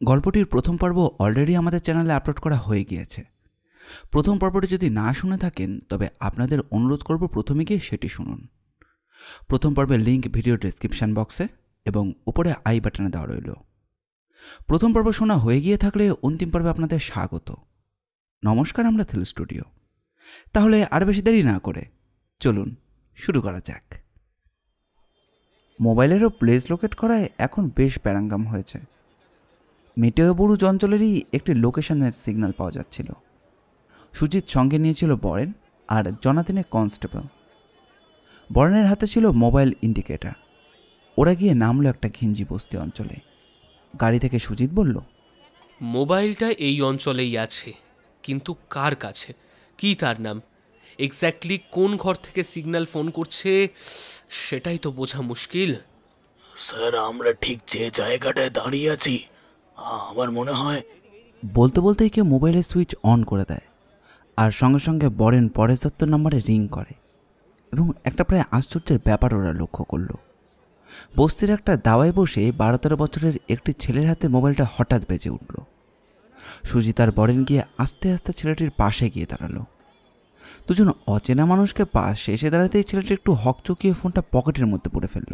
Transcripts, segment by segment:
গল্পটির প্রথম পর্ব অলরেডি আমাদের চ্যানেলে আপলোড করা হয়ে গিয়েছে। প্রথম পর্বটি যদি না শুনে থাকেন তবে আপনাদের অনুরোধ করব প্রথমে গিয়ে সেটি শুনুন। প্রথম পর্বের লিঙ্ক ভিডিও ডেসক্রিপশন বক্সে এবং উপরে আই বাটনে দেওয়া রইল। প্রথম পর্ব শোনা হয়ে গিয়ে থাকলে অন্তিম পর্বে আপনাদের স্বাগত। নমস্কার, আমরা থ্রিল স্টুডিও। তাহলে আর বেশি দেরি না করে চলুন শুরু করা যাক। মোবাইলেরও প্লেস লোকেট করায় এখন বেশ প্যারাঙ্গাম হয়েছে। মেটেওবুরুজ অঞ্চলেরই একটি লোকেশনের সিগন্যাল পাওয়া যাচ্ছিল। সুজিত সঙ্গে নিয়েছিল বরেন আর জনাতিনে কনস্টেবল। বরেনের হাতে ছিল মোবাইল ইন্ডিকেটার। ওরা গিয়ে নামলো একটা ঘিঞ্জি বস্তি অঞ্চলে। গাড়ি থেকে সুজিত বলল, মোবাইলটা এই অঞ্চলেই আছে, কিন্তু কার কাছে, কি তার নাম, এক্স্যাক্টলি কোন ঘর থেকে সিগন্যাল ফোন করছে সেটাই তো বোঝা মুশকিল। স্যার, আমরা ঠিক যে জায়গাটায় দাঁড়িয়ে আছি আমার মনে হয়। বলতে বলতেই কেউ মোবাইলের সুইচ অন করে দেয় আর সঙ্গে সঙ্গে বরেন পরেশ দত্তর নম্বরে রিং করে এবং একটা প্রায় আশ্চর্যের ব্যাপার ওরা লক্ষ্য করল। বস্তির একটা দাওয়ায় বসে 12-13 বছরের একটি ছেলের হাতে মোবাইলটা হঠাৎ বেজে উঠল। সুজিত আর বরেন গিয়ে আস্তে আস্তে ছেলেটির পাশে গিয়ে দাঁড়ালো। দুজন অচেনা মানুষকে পাশে এসে দাঁড়াতেই ছেলেটি একটু হকচকিয়ে ফোনটা পকেটের মধ্যে পড়ে ফেলল।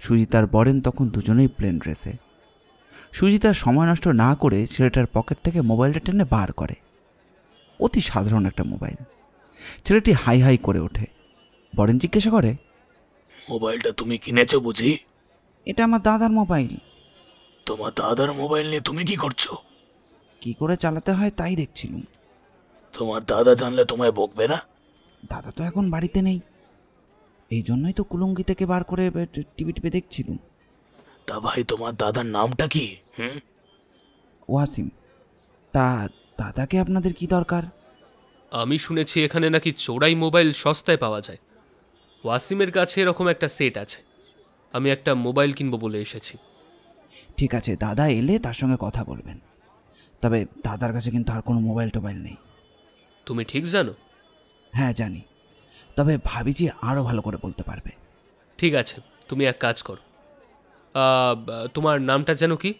সুজিত আর বরেন তখন দুজনেই প্লেন ড্রেসে। সুজিত আর সময় নষ্ট না করে ছেলেটার পকেট থেকে মোবাইলটা টেনে বার করে। অতি সাধারণ একটা মোবাইল। ছেলেটি হাই হাই করে ওঠে। বরেন জিজ্ঞাসা করে, মোবাইলটা তুমি কিনেছো বুঝি? এটা আমার দাদার মোবাইল। তোমার দাদার মোবাইল নিয়ে তুমি কি করছো? কি করে চালাতে হয় তাই দেখছিলাম। তোমার দাদা জানলে তোমায় বকবে না? দাদা তো এখন বাড়িতে নেই, এই জন্যই তো কুলুঙ্গি থেকে বার করে টিভি দেখছিলাম। তা ভাই, তোমার দাদার নামটা কি? ওয়াসিম। তা দাদাকে আপনাদের কি দরকার? আমি শুনেছি এখানে নাকি চোরাই মোবাইল সস্তায় পাওয়া যায়। ওয়াসিমের কাছে এরকম একটা সেট আছে। আমি একটা মোবাইল কিনবো বলে এসেছি। ঠিক আছে, দাদা এলে তার সঙ্গে কথা বলবেন। তবে দাদার কাছে কিন্তু আর কোনো মোবাইল টোবাইল নেই। তুমি ঠিক জানো? হ্যাঁ জানি, তবে ভাবিজি আরও ভালো করে বলতে পারবে। ঠিক আছে, তুমি এক কাজ করো। তোমার নামটা যেন কি?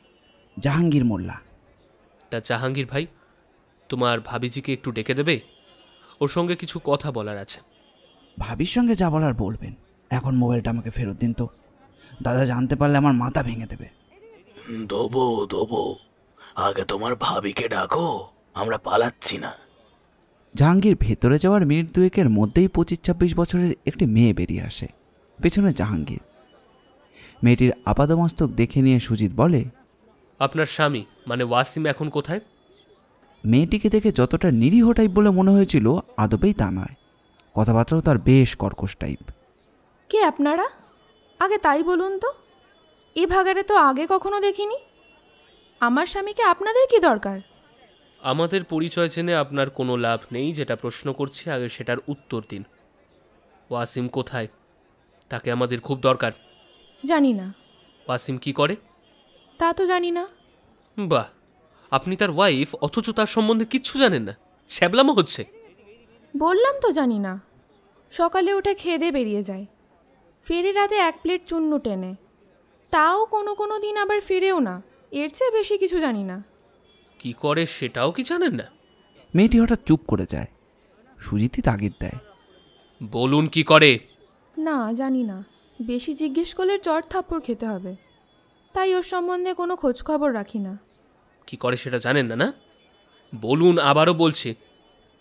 জাহাঙ্গীর মোল্লা। তা জাহাঙ্গীর ভাই, তোমার ভাবিজিকে একটু ডেকে দেবে? ওর সঙ্গে কিছু কথা বলার আছে। ভাবির সঙ্গে যা বলার বলবেন, এখন মোবাইলটা আমাকে ফেরত দিন তো। দাদা জানতে পারলে আমার মাথা ভেঙে দেবে। দেবো দেবো, আগে তোমার ভাবিকে ডাকো, আমরা পালাচ্ছি না। জাহাঙ্গীর ভেতরে যাওয়ার মিনিট দুয়েকের মধ্যেই 25-26 বছরের একটি মেয়ে বেরিয়ে আসে। পেছনে জাহাঙ্গীর। মেয়েটির আপাদমস্তক দেখে নিয়ে সুজিত বলে, আপনার স্বামী মানে ওয়াসিম এখন কোথায়? মেয়েটিকে দেখে যতটা নিরীহ টাইপ বলে মনে হয়েছিল আদবেই তা নয়। কথাবার্তাও তার বেশ কর্কশ টাইপ। কে আপনারা? আগে তাই বলুন তো। এ ভাগারে তো আগে কখনো দেখিনি। আমার স্বামীকে আপনাদের কি দরকার? আমাদের পরিচয় জেনে আপনার কোনো লাভ নেই। যেটা প্রশ্ন করছি আগে সেটার উত্তর দিন। ওয়াসিম কোথায়? তাকে আমাদের খুব দরকার। জানি না। ওয়াসিম কি করে? তা তো জানি না। বাহ, আপনি তার ওয়াইফ অথচ তার সম্বন্ধে কিচ্ছু জানেন না। ছ্যাবলামো হচ্ছে। বললাম তো জানি না। সকালে উঠে খেয়ে দিয়ে বেরিয়ে যায়, ফেরে রাতে 1 প্লেট চূর্ণ টেনে। তাও কোনো কোনো দিন আবার ফিরেও না। এর চেয়ে বেশি কিছু জানি না। কি করে সেটাও কি জানেন না? মেয়েটি হঠাৎ চুপ করে যায়। সুজিতই তাগিদ দেয়, বলুন কি করে। না, জানি না। বেশি জিজ্ঞেস করলে চড় থাপ্পড় খেতে হবে, তাই ওর সম্বন্ধে কোনো খোঁজ খবর রাখি না। কি করে সেটা জানেন না? না বলুন, আবারও বলছি।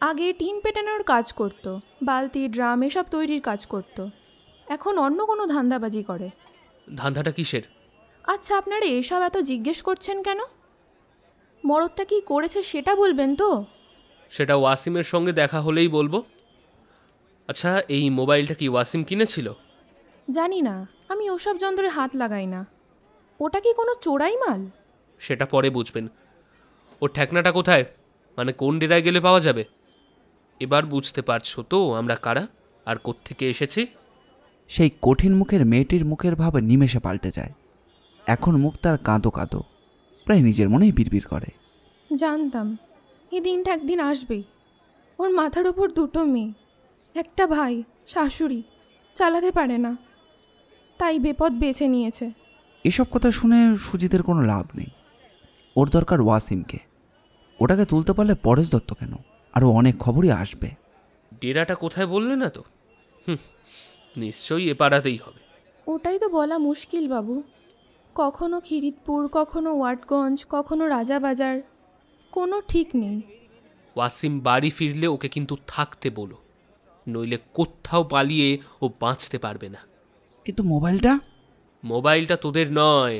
আগে টিন পেটানোর কাজ করত, বালতি ড্রাম এসব তৈরির কাজ করত। এখন অন্য কোনো ধান্দাবাজি করে। ধান্দাটা কিসের? আচ্ছা, আপনারা এসব এত জিজ্ঞেস করছেন কেন? মরদটা কি করেছে সেটা বলবেন তো? সেটা ওয়াসিমের সঙ্গে দেখা হলেই বলবো। আচ্ছা, এই মোবাইলটা কি ওয়াসিম কিনেছিল? জানি না, আমি ওসব যন্ত্রে হাত লাগাই না। ওটা কি কোনো চোরাই মাল? সেটা পরে বুঝবেন। ওর ঠেকনাটা কোথায়, মানে কোন ডেরায় গেলে পাওয়া যাবে? এবার বুঝতে পারছো তো আমরা কারা আর কোত্থেকে এসেছি? সেই কঠিন মুখের মেয়েটির মুখের ভাব নিমেষে পাল্টে যায়। এখন মুখ তার কাঁদো কাঁদো, প্রায় নিজের মনেই বিড়বিড় করে। জানতাম এই দিনটা একদিন আসবেই। ওর মাথার ওপর 2টো মেয়ে, একটা ভাই, শাশুড়ি, চালাতে পারে না, তাই বেপথ বেছে নিয়েছে। এসব কথা শুনে সুজিতের কোনো লাভ নেই। ওর দরকার ওয়াসিমকে। ওটাকে তুলতে পারলে পরেশ দত্ত কেন, আরও অনেক খবরই আসবে। ডেরাটা কোথায় বললে না তো? নিশ্চয়ই এ পাড়াতেই হবে। ওটাই তো বলা মুশকিল বাবু। কখনো খিরিতপুর, কখনো ওয়াটগঞ্জ, কখনো রাজাবাজার, কোনো ঠিক নেই। ওয়াসিম বাড়ি ফিরলে ওকে কিন্তু থাকতে বলো, নইলে কোথাও পালিয়ে ও বাঁচতে পারবে না। কিন্তু মোবাইলটা? মোবাইলটা তোদের নয়,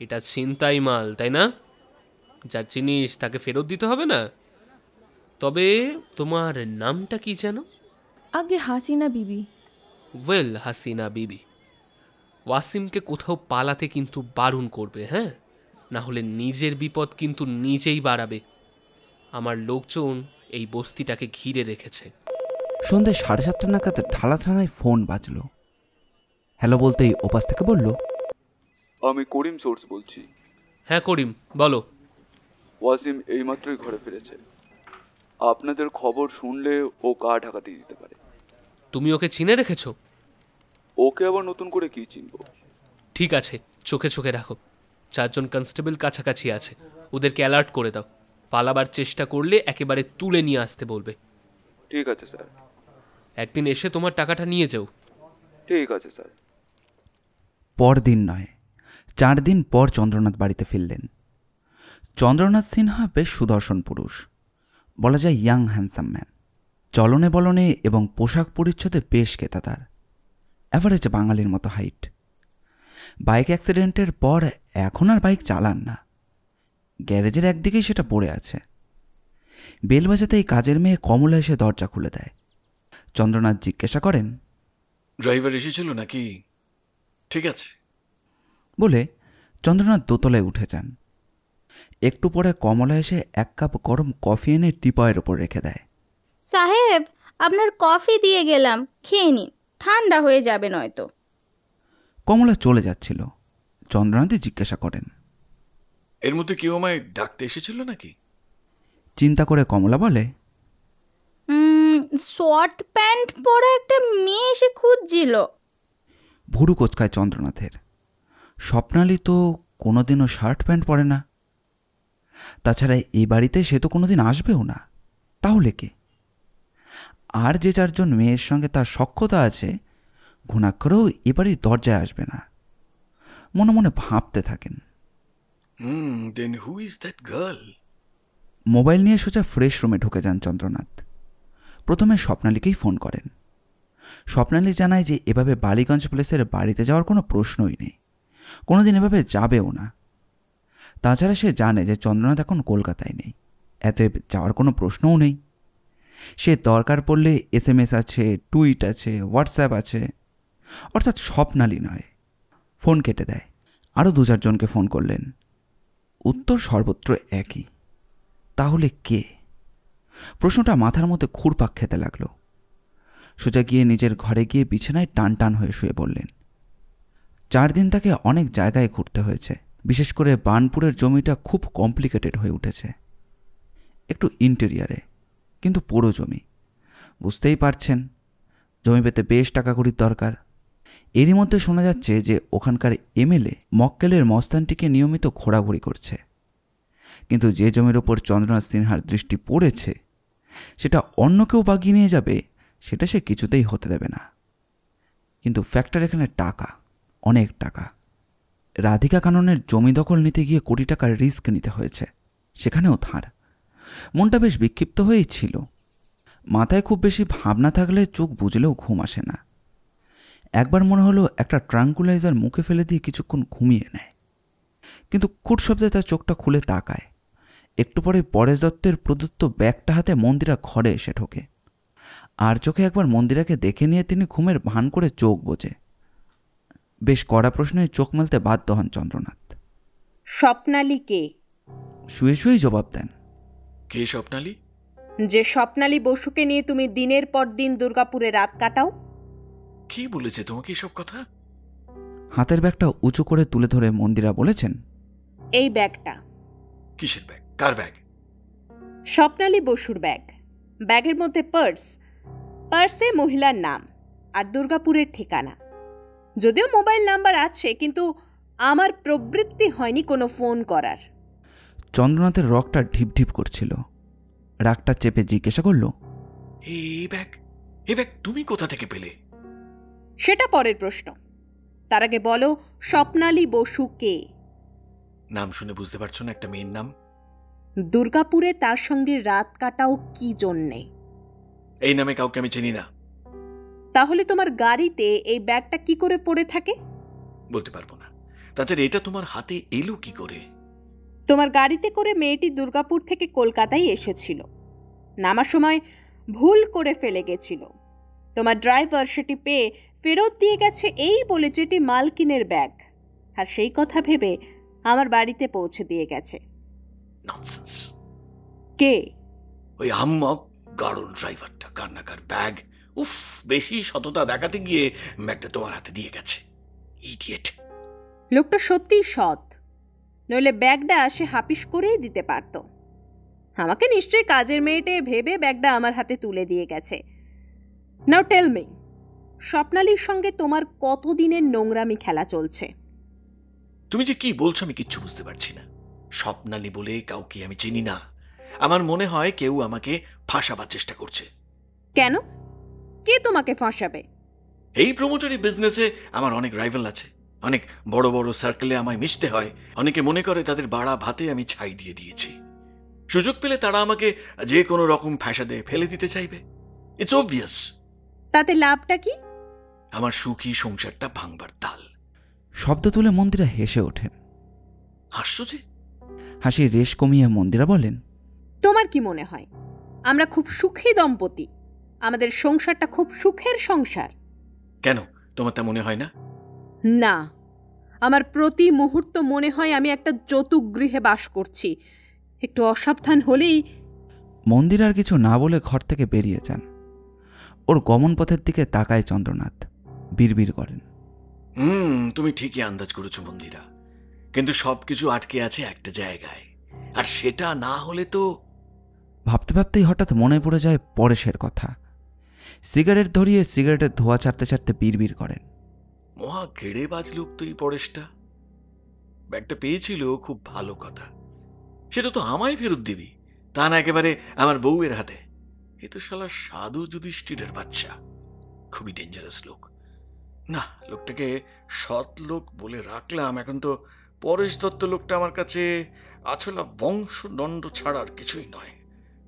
এটা ছিনতাই মাল, তাই না? যার জিনিস তাকে ফেরত দিতে হবে না? তবে তোমার নামটা কি যেন? আগে হাসিনা বিবি। ওয়েল, হাসিনা বিবি। ওয়াসিমকে কোথাও পালাতে কিন্তু বারণ করবে, হ্যাঁ? না হলে নিজের বিপদ কিন্তু নিজেই বাড়াবে। আমার লোকজন এই বস্তিটাকে ঘিরে রেখেছে। সন্ধ্যে 7:30 নাগাদ ঢালা থানায় ফোন বাজলো। হ্যালো বলতেই ওপাশ থেকে বলল, আমি করিম সোর্স বলছি। হ্যাঁ করিম, বলো। ওয়াসিম এইমাত্রই ঘরে ফিরেছে। আপনাদের খবর শুনলে ও গা ঢাকা দিয়ে দিতে পারে। তুমি ওকে চিনে রেখেছো? ওকে আবার নতুন করে কি চিনব? ঠিক আছে, চোখে চোখে রাখো। 4 জন কনস্টেবল কাছাকাছি আছে, ওদেরকে অ্যালার্ট করে দাও। পালাবার চেষ্টা করলে একেবারে তুলে নিয়ে আসতে বলবে। ঠিক আছে স্যার। একদিন এসে তোমার টাকাটা নিয়ে যাও। ঠিক আছে স্যার। পরদিন নয়, 4 দিন পর চন্দ্রনাথ বাড়িতে ফিরলেন। চন্দ্রনাথ সিনহা বেশ সুদর্শন পুরুষ, বলা যায় ইয়াং হ্যান্ডসাম ম্যান। চলনে বলনে এবং পোশাক পরিচ্ছদে বেশ কেতাদার, অ্যাভারেজ বাঙালির মতো হাইট। বাইক অ্যাক্সিডেন্টের পর এখন আর বাইক চালান না, গ্যারেজের একদিকেই সেটা পড়ে আছে। বেল বাজাতেই কাজের মেয়ে কমলা এসে দরজা খুলে দেয়। চন্দ্রনাথ জিজ্ঞাসা করেন, ড্রাইভার এসেছিল নাকি? ঠিক আছে বলে চন্দ্রনাথ দোতলায় উঠে যান। একটু পরে কমলা এসে 1 কাপ গরম কফি এনে টিপয়ের ওপর রেখে দেয়। সাহেব, আপনার কফি দিয়ে গেলাম, খেয়ে নিন, ঠান্ডা হয়ে যাবে নয়তো। কমলা চলে যাচ্ছিল। চন্দ্রনাথই জিজ্ঞাসা করেন, এর মধ্যে কেউ আমায় ডাকতে এসেছিল নাকি? চিন্তা করে কমলা বলে, শর্ট প্যান্ট পরে একটা মেয়ে এসে খুঁজছিল। ভুরু কোচকায় চন্দ্রনাথের। স্বপ্নালী তো কোনোদিনও শার্ট প্যান্ট পরে না। তাছাড়া এই বাড়িতে সে তো কোনোদিন আসবেও না। তাহলে কে? আর যে 4 জন মেয়ের সঙ্গে তার সখ্যতা আছে, ঘুণাক্ষরেও এ বাড়ির দরজায় আসবে না। মনে মনে ভাবতে থাকেন। Then who is that girl? Mobile নিয়ে সোজা ফ্রেশ রুমে ঢুকে যান চন্দ্রনাথ। প্রথমে স্বপ্নালীকেই ফোন করেন। স্বপ্নালী জানায় যে এভাবে বালিগঞ্জ প্লেসের বাড়িতে যাওয়ার কোনো প্রশ্নই নেই, কোনোদিন এভাবে যাবেও না। তাছাড়া সে জানে যে চন্দ্রনাথ এখন কলকাতায় নেই, এত যাওয়ার কোনো প্রশ্নও নেই। সে দরকার পড়লে SMS আছে, টুইট আছে, হোয়াটসঅ্যাপ আছে। অর্থাৎ স্বপ্নালী নয়। ফোন কেটে দেয়। আরও 2-4 জনকে ফোন করলেন। উত্তর সর্বত্র একই। তাহলে কে? প্রশ্নটা মাথার মধ্যে ঘুরপাক খেতে লাগলো। সোজা গিয়ে নিজের ঘরে গিয়ে বিছানায় টান টান হয়ে শুয়ে পড়লেন। 4 দিন তাকে অনেক জায়গায় ঘুরতে হয়েছে। বিশেষ করে বানপুরের জমিটা খুব কমপ্লিকেটেড হয়ে উঠেছে। একটু ইন্টেরিয়ারে, কিন্তু পুরো জমি। বুঝতেই পারছেন, জমি পেতে বেশ টাকা কড়ির দরকার। এরই মধ্যে শোনা যাচ্ছে যে ওখানকার MLA মক্কেলের মস্তানটিকে নিয়মিত ঘোরাঘুরি করছে। কিন্তু যে জমির ওপর চন্দ্রনাথ সিনহার দৃষ্টি পড়েছে, সেটা অন্য কেউ বাগিয়ে নিয়ে যাবে, সেটা সে কিছুতেই হতে দেবে না। কিন্তু ফ্যাক্টর এখানে টাকা, অনেক টাকা। রাধিকা কাননের জমি দখল নিতে গিয়ে কোটি টাকার রিস্ক নিতে হয়েছে, সেখানেও ধার। মনটা বেশ বিক্ষিপ্ত হয়েই ছিল। মাথায় খুব বেশি ভাবনা থাকলে চোখ বুঝলেও ঘুম আসে না। একবার মনে হলো একটা ট্রাঙ্কুলাইজার মুখে ফেলে দিয়ে কিছুক্ষণ ঘুমিয়ে নেয়। কিন্তু খুট শব্দে তার চোখটা খুলে তাকায়। একটু পরে পরেশ দত্তের প্রদত্ত ব্যাগটা হাতে মন্দিরা ঘরে এসে ঢোকে। আর চোখে একবার মন্দিরাকে দেখে নিয়ে তিনি ঘুমের ভান করে চোখ বোঝে। বেশ কড়া প্রশ্নে চোখ মেলতে বাধ্য হন চন্দ্রনাথ। স্বপ্নালী কে? শুয়ে শুয়েই জবাব দেন, কে স্বপ্নালী? যে স্বপ্নালী বসুকে নিয়ে তুমি দিনের পর দিন দুর্গাপুরে রাত কাটাও। কি বলেছে তোমাকে এসব কথা? হাতের ব্যাগটা উঁচু করে তুলে ধরে মন্দিরা বলেছেন, এই ব্যাগটা। কিসের ব্যাগ? কার ব্যাগ? স্বপ্নালী বসুর ব্যাগ। ব্যাগের মধ্যে পার্সে মহিলার নাম আর দুর্গাপুরের ঠিকানা। যদিও মোবাইল নাম্বার আছে, কিন্তু আমার প্রবৃত্তি হয়নি কোনো ফোন করার। চন্দ্রনাথের রগটা ঢিপ ঢিপ করছিল। রাগটা চেপে জিজ্ঞাসা করলো, এই ব্যাগ তুমি কোথা থেকে পেলে? সেটা পরের প্রশ্ন। তার আগে বলো, স্বপ্নালী বসু কে? নাম শুনে বুঝতে পারছো না একটা মেয়ের নাম? দুর্গাপুরে তার সঙ্গে রাত কাটাও কি জন্যে? এই নামে কাউকে আমি চিনি না। তাহলে তোমার গাড়িতে এই ব্যাগটা কি করে পড়ে থাকে? বলতে পারবো না। তাছাড়া এটা তোমার হাতে এলো কি করে? তোমার গাড়িতে করে মেয়েটি দুর্গাপুর থেকে কলকাতায় এসেছিল। নামার সময় ভুল করে ফেলে গেছিল। তোমার ড্রাইভার সেটি পেয়ে ফেরত দিয়ে গেছে এই বলে যেটি মালকিনের ব্যাগ, আর সেই কথা ভেবে আমার বাড়িতে পৌঁছে দিয়ে গেছে। ননসেন্স। কে? ওই আম্মক গাড়ল ড্রাইভারটা কান্নাকার ব্যাগ। উফ, বেশি সততা দেখাতে গিয়ে ব্যাগটা তোমার হাতে দিয়ে গেছে। ইডিয়েট। লোকটা সত্যিই সৎ, নইলে ব্যাগটা সে হাপিস করেই দিতে পারত। আমাকে নিশ্চয়ই কাজের মেয়েটে ভেবে ব্যাগটা আমার হাতে তুলে দিয়ে গেছে। নাও টেল মি, স্বপ্নালীর সঙ্গে তোমার কতদিনের নোংরামি খেলা চলছে? তুমি যে কি বলছো আমি কিচ্ছু বুঝতে পারছি না। স্বপ্নালী বলে কাউকে আমি চিনি না। আমার মনে হয় কেউ আমাকে ফাঁসাবার চেষ্টা করছে। কেন? কে তোমাকে ফাঁসাবে? এই প্রমোটারি বিজনেসে আমার অনেক রাইভাল আছে। অনেক বড় বড় সার্কেলে আমায় মিশতে হয়। অনেকে মনে করে তাদের বাড়া ভাতে আমি ছাই দিয়ে দিয়েছি। সুযোগ পেলে তারা আমাকে যে কোনো রকম ফাঁসাদে ফেলে দিতে চাইবে। It's obvious. তাতে লাভটা কি? আমার সুখী সংসারটা ভাঙবার তাল। শব্দ তুলে মন্দিরা হেসে ওঠেন। হাসছো যে? হাসির রেশ কমিয়ে মন্দিরা বলেন, তোমার কি মনে হয় আমরা খুব সুখী দম্পতি? আমাদের সংসারটা খুব সুখের সংসার? কেন, তোমার তা মনে হয় না? না, আমার প্রতি মুহূর্ত মনে হয় আমি একটা যৌতুক গৃহে বাস করছি। একটু অসাবধান হলেই। মন্দির আর কিছু না বলে ঘর থেকে বেরিয়ে যান। ওর গমন পথের দিকে তাকায় চন্দ্রনাথ, বিড়বিড় করেন, তুমি ঠিকই আন্দাজ করেছো মন্দিরা, কিন্তু সবকিছু আটকে আছে একটা জায়গায়, আর সেটা না হলে তো। ভাবতে ভাবতেই হঠাৎ মনে পড়ে যায় পরেশের কথা। সিগারেট ধরিয়ে সিগারেটের ধোঁয়া ছাড়তে ছাড়তে বিড়বিড় করেন, মহা গেড়ে বাজলুক তুই পরেশটা। ব্যাগটা পেয়েছিল, খুব ভালো কথা। সেটা তো আমায় ফেরত দিবি, তা না একেবারে আমার বউয়ের হাতে। এ তো শালা সাধু যুধিষ্ঠিরের বাচ্চা। খুবই ডেঞ্জারাস লোক। না, লোকটাকে সৎ লোক বলে রাখলাম, এখন তো পরেশ দত্ত লোকটা আমার কাছে আছলা বংশদণ্ড ছাড়া আর কিছুই নয়।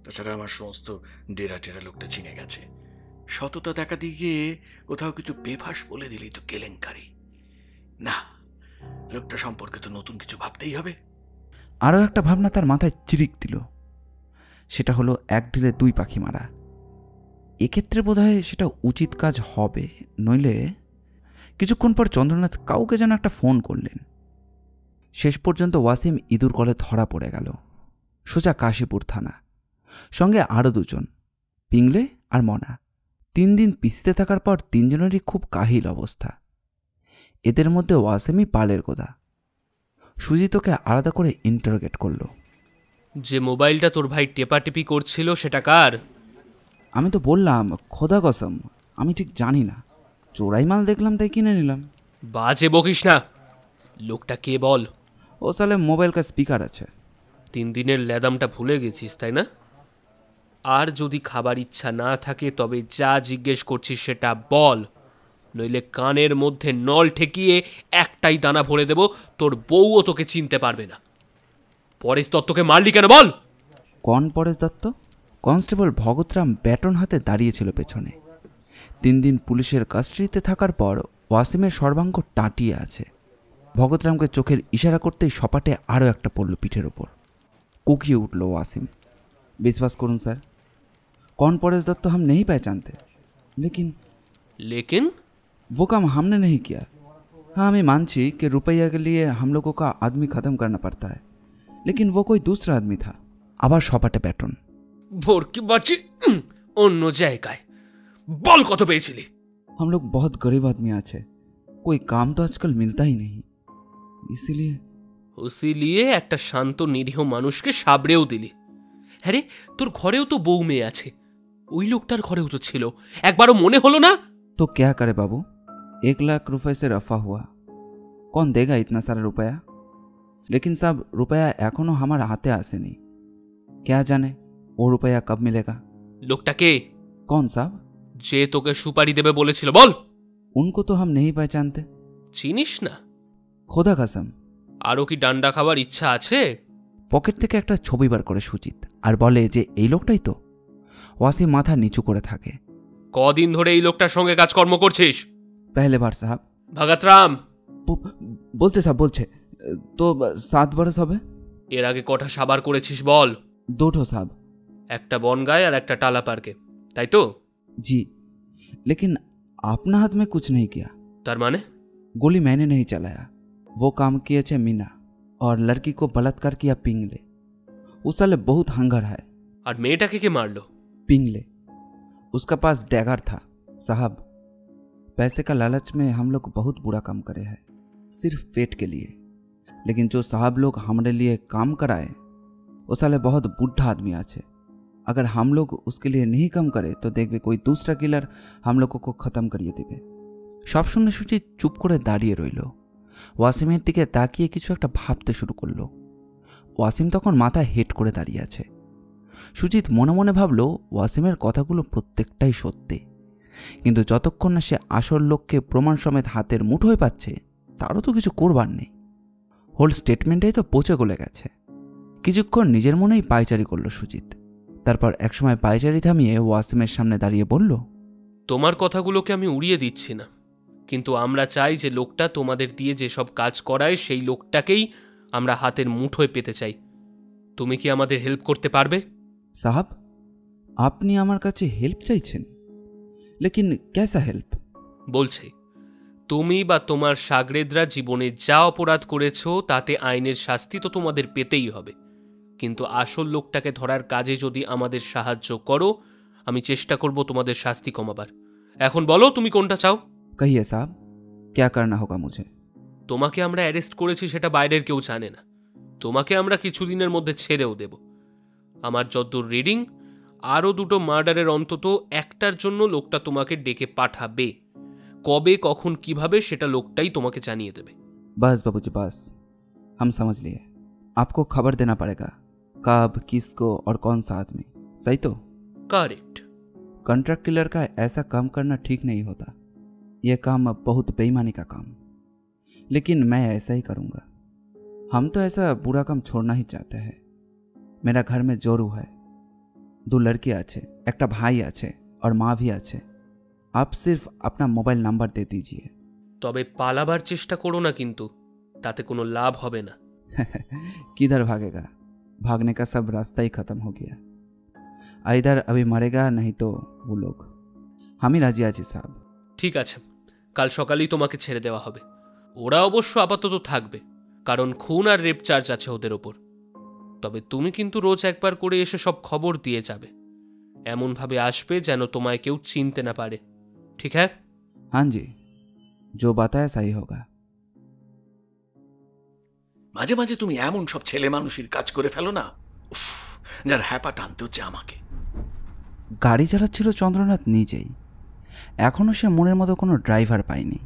তাছাড়া আমার সমস্ত ডেরা টেরা লোকটা চিনে গেছে। সততা দেখা দিয়ে কোথাও কিছু বেফাস বলে দিলেই তো কেলেঙ্কারি। না, লোকটা সম্পর্কে তো নতুন কিছু ভাবতেই হবে। আরও একটা ভাবনা তার মাথায় চিরিক দিল। সেটা হলো এক ঢিলে দুই পাখি মারা। এক্ষেত্রে বোধহয় সেটা উচিত কাজ হবে, নইলে। কিছুক্ষণ পর চন্দ্রনাথ কাউকে যেন একটা ফোন করলেন। শেষ পর্যন্ত ওয়াসিম ইঁদুর কলে ধরা পড়ে গেল। সোজা কাশীপুর থানা, সঙ্গে আরও দুজন, পিংলে আর মনা। 3 দিন পিছিতে থাকার পর 3 জনেরই খুব কাহিল অবস্থা। এদের মধ্যে ওয়াসিমই পালের গোদা। সুজিতকে আলাদা করে ইন্টারোগেট করল। যে মোবাইলটা তোর ভাই টেপাটেপি করছিল সেটা কার? আমি তো বললাম খোদা কসম আমি ঠিক জানি না, চোরাই মাল দেখলাম তাই কিনে নিলাম। বাজে বকিস না, লোকটা কে বল? ও সালে মোবাইল কা স্পিকার আছে। 3 দিনের ল্যাদামটা ভুলে গেছিস তাই না? আর যদি খাবার ইচ্ছা না থাকে তবে যা জিজ্ঞেস করছিস সেটা বল, নইলে কানের মধ্যে নল ঠেকিয়ে একটাই দানা ভরে দেব, তোর বউও তোকে চিনতে পারবে না। পরেশ দত্তকে মারলি কেন বল? কন পরেশ দত্ত? কনস্টেবল ভগতরাম ব্যাটন হাতে দাঁড়িয়েছিল পেছনে। 3 দিন পুলিশের কাস্টডিতে থাকার পর ওয়াসিমের সর্বাঙ্গ টাঁটিয়ে আছে। ভগতরামকে চোখের ইশারা করতেই সপাটে আরও একটা পড়ল পিঠের ওপর। কুকিয়ে উঠল ওয়াসিম। বিশ্বাস করুন স্যার, कौन परेश दत्त हम नहीं पहचानते, लेकिन वो काम हमने नहीं किया। हाँ, मैं मानছি कि रुपया के लिए हम लोगों का आदमी ख़त्म करना पड़ता है, लेकिन वो कोई दूसरा आदमी था। আবার সপাটে ব্যাটন। ভোরকি বাচ্চি অন্য জায়গায় বল, কত পেয়েছিলি? हम लोग बहुत गरीब आदमी আছে, कोई काम तो आजकल मिलता ही नहीं, इसीलिए একটা শান্ত নিরীহ মানুষকে সাবড়েও দিলি। হ্যাঁ রে, তোর ঘরেও তো বউ মেয়ে আছে, ওই লোকটার ঘরেও তো ছিল, একবারও মনে হলো না? तो क्या करे बाबू, 1 लाख रुपए से रफा हुआ, कौन देगा इतना सारा रुपया? लेकिन साहब रुपया एखोनो हमारे हाथे आसेनी। क्या जाने वो रुपया कब मिलेगा। লোকটা কে? कौन साहब? যে তোকে সুপারি দেবে বলেছিল, বল। उनको तो हम नहीं पहचानते। চিনিস না? খোদা কাসম। আরও কি ডান্ডা খাবার ইচ্ছা আছে? পকেট থেকে একটা ছবি বার করে সুচিত আর বলে যে এই লোকটাই তো। ওয়াসিম মাথা নিচু করে থাকে। কদিন ধরে এই লোকটার সঙ্গে কাজকর্ম করছিস? पहले बार साहब। ভাগাতরাম, बोलते साहब बोलছে तो 7 बरस হবে। এর আগে কটা সাবার করেছিস বল। 2 साहब। একটা বনগায় আর একটা টালা পার্কে, তাই তো? जी, लेकिन अपना हाथ में कुछ नहीं किया। তার মানে? गोली मैंने नहीं चलाया, वो काम किए थे मीना और लड़की को बलात्कार किया पिंगले। उस साले बहुत हंगर है। আর মেয়েটাকে কে মারলো? पिंगले, उसका पास डैगर था। साहब, पैसे का लालच में हम लोग बहुत बुरा काम करे हैं, सिर्फ पेट के लिए। लेकिन जो साहब लोग हमारे लिए काम कराए वो साले बहुत बुढ़ा आदमी आछे। अगर हम लोग उसके लिए नहीं काम करे तो देखबे कोई दूसरा किलर हम लोगों को खत्म करिए देবে। সব শুনে সুচিত চুপ করে দাঁড়িয়ে রইল। ওয়াসিমের দিকে তাকিয়ে কিছু একটা ভাবতে শুরু করলো। ওয়াসিম তখন মাথা হেট করে দাঁড়িয়ে আছে। সুচিত মনে মনে ভাবল ওয়াসিমের কথাগুলো প্রত্যেকটাই সত্যি, কিন্তু যতক্ষণ না সে আসল লোককে প্রমাণ সমেত হাতের মুঠোয় পাচ্ছে তারও তো কিছু করবার নেই। হোল স্টেটমেন্টেই তো পচে গলে গেছে। কিছুক্ষণ নিজের মনেই পায়চারি করলো সুচিত। তারপর একসময় পায়চারি থামিয়ে ওয়াসিমের সামনে দাঁড়িয়ে বলল, তোমার কথাগুলোকে আমি উড়িয়ে দিচ্ছি না, কিন্তু আমরা চাই যে লোকটা তোমাদের দিয়ে যেসব কাজ করায় সেই লোকটাকেই আমরা হাতের মুঠোয় পেতে চাই। তুমি কি আমাদের হেল্প করতে পারবে? সাহাব, আপনি আমার কাছে হেল্প চাইছেন? লেকিন কেসা হেল্প? বলছে তুমি বা তোমার শাগরেদরা জীবনে যা অপরাধ করেছো তাতে আইনের শাস্তি তো তোমাদের পেতেই হবে, কিন্তু আসল লোকটাকে ধরার কাজে যদি আমাদের সাহায্য করো আমি চেষ্টা করব তোমাদের শাস্তি কমাবার। এখন বলো তুমি কোনটা চাও? कहिए साहब, क्या करना होगा मुझे? তোমাকে আমরা অ্যারেস্ট করেছি সেটা বাইরের কেউ জানে না। তোমাকে আমরা কিছুদিনের মধ্যে ছেড়েও দেব। আমার যতদূর রিডিং, আরও 2টো মার্ডারের অন্তত একটার জন্য লোকটা তোমাকে ডেকে পাঠাবে। কবে, কখন, কিভাবে সেটা লোকটাই তোমাকে জানিয়ে দেবে। बस बाबूजी बस, हम समझ लिए। आपको खबर देना पड़ेगा कब, किसको और कौन सा आदमी, सही तो? কারেক্ট। कॉन्ट्रैक्ट किलर का ऐसा काम करना ठीक नहीं होता। यह काम बहुत बेईमानी का काम, लेकिन मैं ऐसा ही करूँगा। हम तो ऐसा बुरा काम छोड़ना ही चाहते हैं। मेरा घर में जोरू है, 2 लड़की आछे, एकटा भाई आछे और माँ भी आछे। आप सिर्फ अपना मोबाइल नंबर दे दीजिए। তবে পালাবার চেষ্টা করো না, কিন্তু তাতে কোনো লাভ হবে না। किधर भागेगा? भागने का सब रास्ता ही खत्म हो गया। इधर अभी मरेगा, नहीं तो वो लोग। हम ही राजी आजी साहब। ঠিক আছে, কাল সকালেই তোমাকে ছেড়ে দেওয়া হবে। ওরা অবশ্য আপাতত থাকবে, কারণ খুন আর রেপ চার্জ আছে ওদের ওপর। তবে তুমি কিন্তু রোজ একবার করে এসে সব খবর দিয়ে যাবে। এমনভাবে আসবে যেন তোমায় কেউ চিনতে না পারে, ঠিক হ্যাঁ? हाँ जी, जो बताया सही होगा। মাঝে মাঝে তুমি এমন সব ছেলে মানুষের কাজ করে ফেলো না, উফ, যার হ্যাপা টানতে হচ্ছে আমাকে। গাড়ি চালাচ্ছিল চন্দ্রনাথ নিজেই। এখনও সে মনের মতো কোনো ড্রাইভার পায়নি।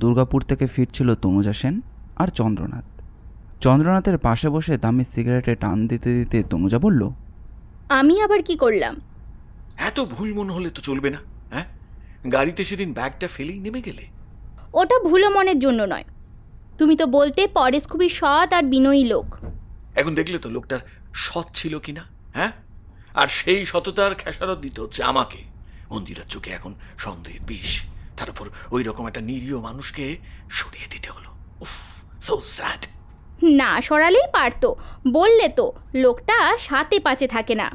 দুর্গাপুর থেকে ফিরছিল তনুজা সেন আর চন্দ্রনাথ। চন্দ্রনাথের পাশে বসে দামি সিগারেটে টান দিতে দিতে তনুজা বলল, আমি আবার কি করলাম? এত ভুল মনে হলে তো চলবে না। হ্যাঁ, গাড়িতে সেদিন ব্যাগটা ফেলেই নেমে গেলে। ওটা ভুলো মনের জন্য নয়। তুমি তো বলতে পরেশ খুবই সৎ আর বিনয়ী লোক। এখন দেখলে তো লোকটার সৎ ছিল কিনা। হ্যাঁ, আর সেই সততার খেসারত দিতে হচ্ছে আমাকে। মন্দিরের চোখে এখন সন্দেহের বিষ, তার উপর ওই রকম একটা নিরীহ মানুষকে সরিয়ে দিতে হলো। উফ, সো স্যাড। না সরালেই পারতো, বললে তো লোকটা সাথে পাচে থাকে না।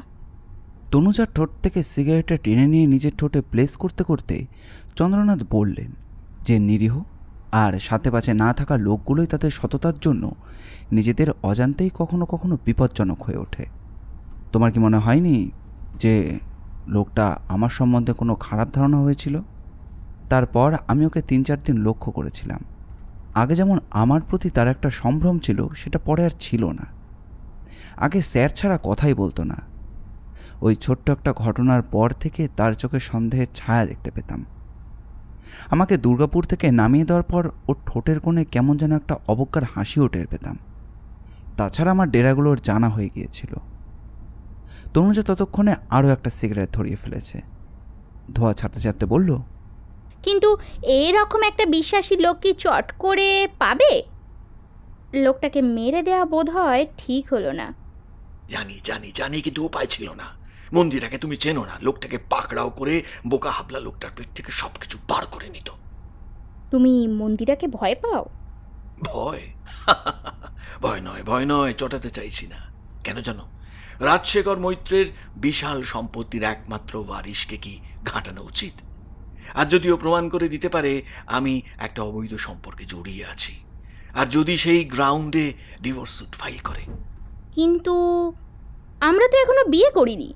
তনুজার ঠোঁট থেকে সিগারেটটা টেনে নিয়ে নিজের ঠোঁটে প্লেস করতে করতে চন্দ্রনাথ বললেন যে নিরীহ আর সাথে পাশে না থাকা লোকগুলোই তাদের সততার জন্য নিজেদের অজান্তেই কখনো কখনো বিপজ্জনক হয়ে ওঠে। তোমার কি মনে হয়নি যে লোকটা আমার সম্বন্ধে কোনো খারাপ ধারণা হয়েছিল? তারপর আমি ওকে 3-4 দিন লক্ষ্য করেছিলাম। আগে যেমন আমার প্রতি তার একটা সম্ভ্রম ছিল, সেটা পরে আর ছিল না। আগে স্যার ছাড়া কথাই বলতো না। ওই ছোট্ট একটা ঘটনার পর থেকে তার চোখে সন্দেহের ছায়া দেখতে পেতাম। আমাকে দুর্গাপুর থেকে নামিয়ে দেওয়ার পর ওর ঠোঁটের কোণে কেমন যেন একটা অবজ্ঞার হাসিও টের পেতাম। তাছাড়া আমার ডেরাগুলোর জানা হয়ে গিয়েছিল। তনুজা ততক্ষণে আরও একটা সিগারেট ধরিয়ে ফেলেছে। ধোঁয়া ছাড়তে ছাড়তে বলল, কিন্তু এরকম একটা বিশ্বাসী লোক কি চট করে পাবে? লোকটাকে মেরে দেওয়া বোধ হয় ঠিক হলো না। জানি জানি জানি, কিন্তু উপায় ছিল না। মন্দিরাকে তুমি চেনো না, লোকটাকে পাকড়াও করে বোকা হাবলা লোকটার পেট থেকে সবকিছু বার করে নিত। তুমি মন্দিরাকে ভয় পাও? ভয়? ভয় নয়, ভয় নয়, চটাতে চাইছি না। কেন জানো? রাজশেখর মৈত্রের বিশাল সম্পত্তির একমাত্র ওয়ারিশকে কি ঘাঁটানো উচিত? আর যদিও প্রমাণ করে দিতে পারে আমি একটা অবৈধ সম্পর্কে জড়িয়ে আছি, আর যদি সেই গ্রাউন্ডে ডিভোর্স সুট ফাইল করে। কিন্তু আমরা তো এখনো বিয়ে করিনি।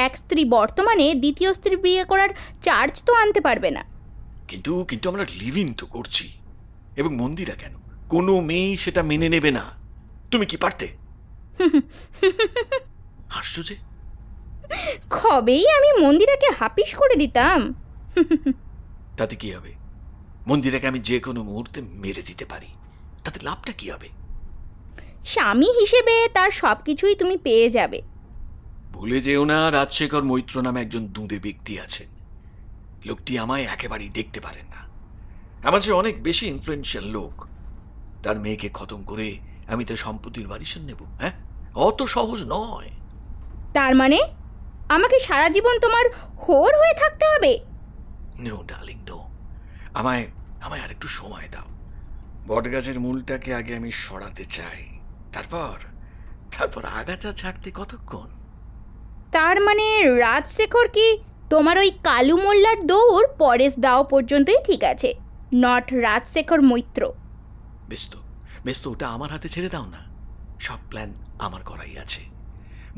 এক স্ত্রী বর্তমানে দ্বিতীয় স্ত্রী বিয়ে করার চার্জ তো আনতে পারবে না। কিন্তু কিন্তু আমরা লিভ ইন তো করছি। এবং মন্দিরা কেন, কোনো মেয়ে সেটা মেনে নেবে না। তুমি কি পারতে? হাসছো যে? কবেই আমি মন্দিরাকে হাপিস করে দিতাম। তাতে কি হবে? মন্দিরাকে আমি যে কোনো মুহূর্তে মেরে দিতে পারি, তাতে লাভটা কি হবে? স্বামী হিসেবে তার সব কিছুই তুমি পেয়ে যাবে। ভুলে যেও না, রাজশেখর মৈত্র নামে একজন দুঁদে ব্যক্তি আছেন। লোকটি আমায় একেবারেই দেখতে পারেন না। আমার যে অনেক বেশি ইনফ্লুয়েন্সিয়াল লোক। তার মেয়েকে খতম করে আমি তার সম্পত্তির ভারিশন নেব? হ্যাঁ, অত সহজ নয়। তার মানে আমাকে সারা জীবন তোমার হোর হয়ে থাকতে হবে? No darling, no. আমায় আমায় আর একটু সময় দাও। বটগাছের মূলটাকে আগে আমি সরাতে চাই, তারপর আগাছা ছাড়তে কতক্ষণ? তার মানে রাজশেখর কি তোমার ওই কালু মোল্লার দৌড় পরেশ দাও পর্যন্তই ঠিক আছে, নট রাজশেখর মৈত্র? বেশ তো, ওটা আমার হাতে ছেড়ে দাও না। সব প্ল্যান আমার করাই আছে।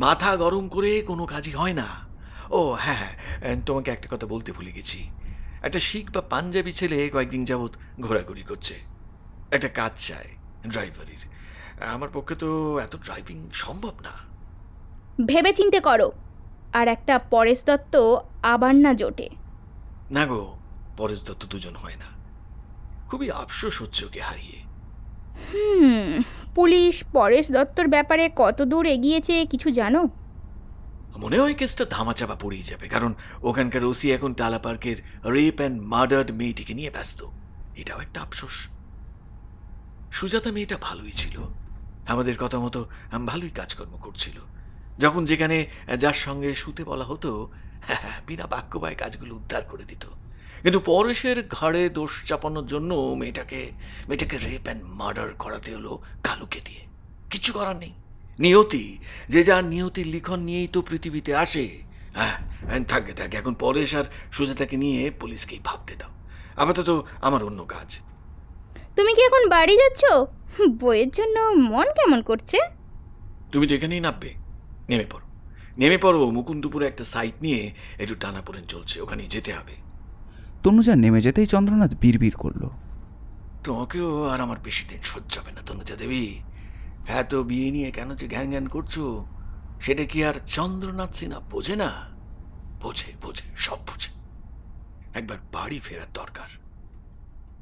মাথা গরম করে কোনো কাজই হয় না। ও হ্যাঁ, তোমাকে একটা কথা বলতে ভুলে গেছি। একটা শিখ বা পাঞ্জাবি ছেলে কয়েকদিন যাবৎ ঘোরাঘুরি করছে। একটা কাজ চায় ড্রাইভারের। আমার পক্ষে তো এত ড্রাইভিং সম্ভব না। ভেবে চিন্তে করো, আর একটা পরেশ দত্ত আবার না জোটে। না গো, পরেশ দত্ত দুজন হয় না। খুবই আফসোস হচ্ছে ওকে হারিয়ে। পুলিশ পরেশ দত্তর ব্যাপারে কত দূর এগিয়েছে কিছু জানো? মনে হয় কেসটা ধামাচাপা পড়েই যাবে, কারণ ওখানকার ওসি এখন টালা পার্কের রেপ অ্যান্ড মার্ডার্ড মেয়েটিকে নিয়ে ব্যস্ত। এটাও একটা আফসোস। সুজাতা মেয়েটা ভালোই ছিল, আমাদের কথা মতো ভালোই কাজকর্ম করছিল। যখন যেখানে যার সঙ্গে শুতে বলা হতো, হ্যাঁ, বিনা বাক্যবায় কাজগুলো উদ্ধার করে দিত। কিন্তু পরেশের ঘাড়ে দোষ চাপানোর জন্য মেয়েটাকে রেপ অ্যান্ড মার্ডার করাতে হলো কালুকে দিয়ে। কিচ্ছু করার নেই, নিয়তি। যে যার নিয়তির লিখন নিয়েই তো পৃথিবীতে আসে। হ্যাঁ, থাকে। এখন পরেশ আর সুজাতাকে নিয়ে পুলিশকেই ভাবতে দাও। আপাতত আমার অন্য কাজ। তুমি কি এখন বাড়ি যাচ্ছ? বইয়ের জন্য মন কেমন করছে? তুমি তো এখানেই নামবে। নেমে পড়ো। মুকুন্দপুরে একটা সাইট নিয়ে একটু টানাপোড়েন চলছে, ওখানেই যেতে হবে। তনুজা নেমে যেতেই চন্দ্রনাথ বিড়বিড় করল, তোমাকেও আর আমার বেশি দিন সহ্য হবে না তনুজা দেবী। হ্যাঁ, তো বিয়ে নিয়ে কেন যে জ্ঞান করছো, সেটা কি আর চন্দ্রনাথ সিনহা বোঝে না? বোঝে, সব বোঝে। একবার বাড়ি ফেরার দরকার।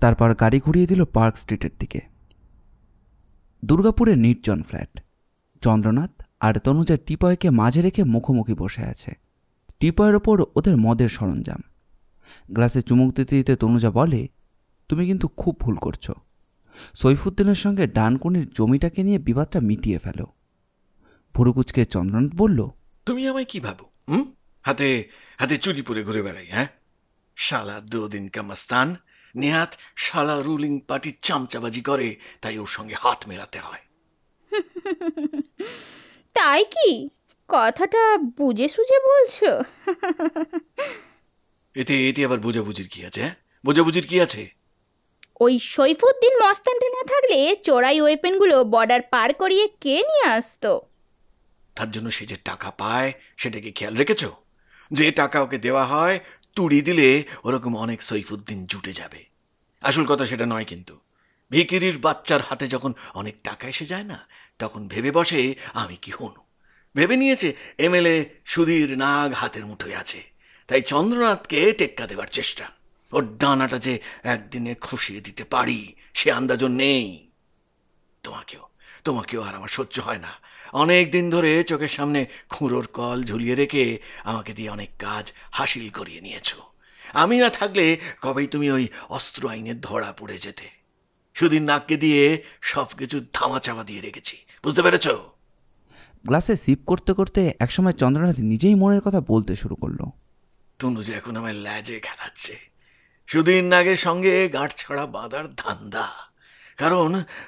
তারপর গাড়ি ঘুরিয়ে দিল পার্ক স্ট্রিটের দিকে। দুর্গাপুরের নির্জন ফ্ল্যাট। চন্দ্রনাথ আর তনুজা টিপয়কে মাঝে রেখে মুখোমুখি বসে আছে। টিপয়ের ওপর ওদের মদের সরঞ্জাম। গ্লাসে চুমুক দিতে দিতে তনুজা বলে, তুমি কিন্তু খুব ভুল করছো। সৈফুদ্দিনের সঙ্গে ডানকুনির জমিটাকে নিয়ে বিবাদটা মিটিয়ে ফেলো। ভুরুকুচকে চন্দ্রনাথ বলল, তুমি আমায় কি ভাবো? হাতে চুরি পরে ঘুরে বেড়াই? হ্যাঁ, শালা 2 দিন কা মস্তান। নেহাত শালা রুলিং পার্টির চামচাবাজি করে, তাই ওর সঙ্গে হাত মেলাতে হয়। তাই কি? কথাটা বুঝে সুঝে বলছো? এতে আবার বোঝাবুঝির কি আছে? বোঝাবুঝির কি আছে? ওই সৈফুদ্দিন মস্তানটা না থাকলে চোরাই ওয়েপেনগুলো বর্ডার পার করিয়ে কে নিয়ে আসতো? তার জন্য সে যে টাকা পায় সেটাকে খেয়াল রেখেছ? যে টাকা ওকে দেওয়া হয়, তুড়ি দিলে ওরকম অনেক সৈফুদ্দিন জুটে যাবে। আসল কথা সেটা নয়, কিন্তু ভিকিরির বাচ্চার হাতে যখন অনেক টাকা এসে যায় না, তখন ভেবে বসে আমি কি হনু। ভেবে নিয়েছে এমএলএ সুধীর নাগ হাতের মুঠোয় আছে, তাই চন্দ্রনাথকে টেক্কা দেওয়ার চেষ্টা। ওর ডানাটা যে একদিনে খসিয়ে দিতে পারি সে আন্দাজও নেই। তোমাকেও আর আমার সহ্য হয় না। অনেক দিন ধরে চোখের সামনে খুঁড়োর কল ঝুলিয়ে রেখে আমাকে দিয়ে অনেক কাজ হাসিল করিয়ে নিয়েছো। আমি না থাকলে কবেই তুমি ওই অস্ত্র আইনের ধরা পড়ে যেতে। সুদিন নাককে দিয়ে সবকিছু ধামাচাপা দিয়ে রেখেছি, বুঝতে পেরেছ? গ্লাসে সিপ করতে করতে একসময় চন্দ্রনাথ নিজেই মনের কথা বলতে শুরু করলো। তনু যে এখন আমার ল্যাজে খেলাচ্ছে, সুদিন নাগের সঙ্গে গাঁট ছাড়া বাঁধার ধান্দা।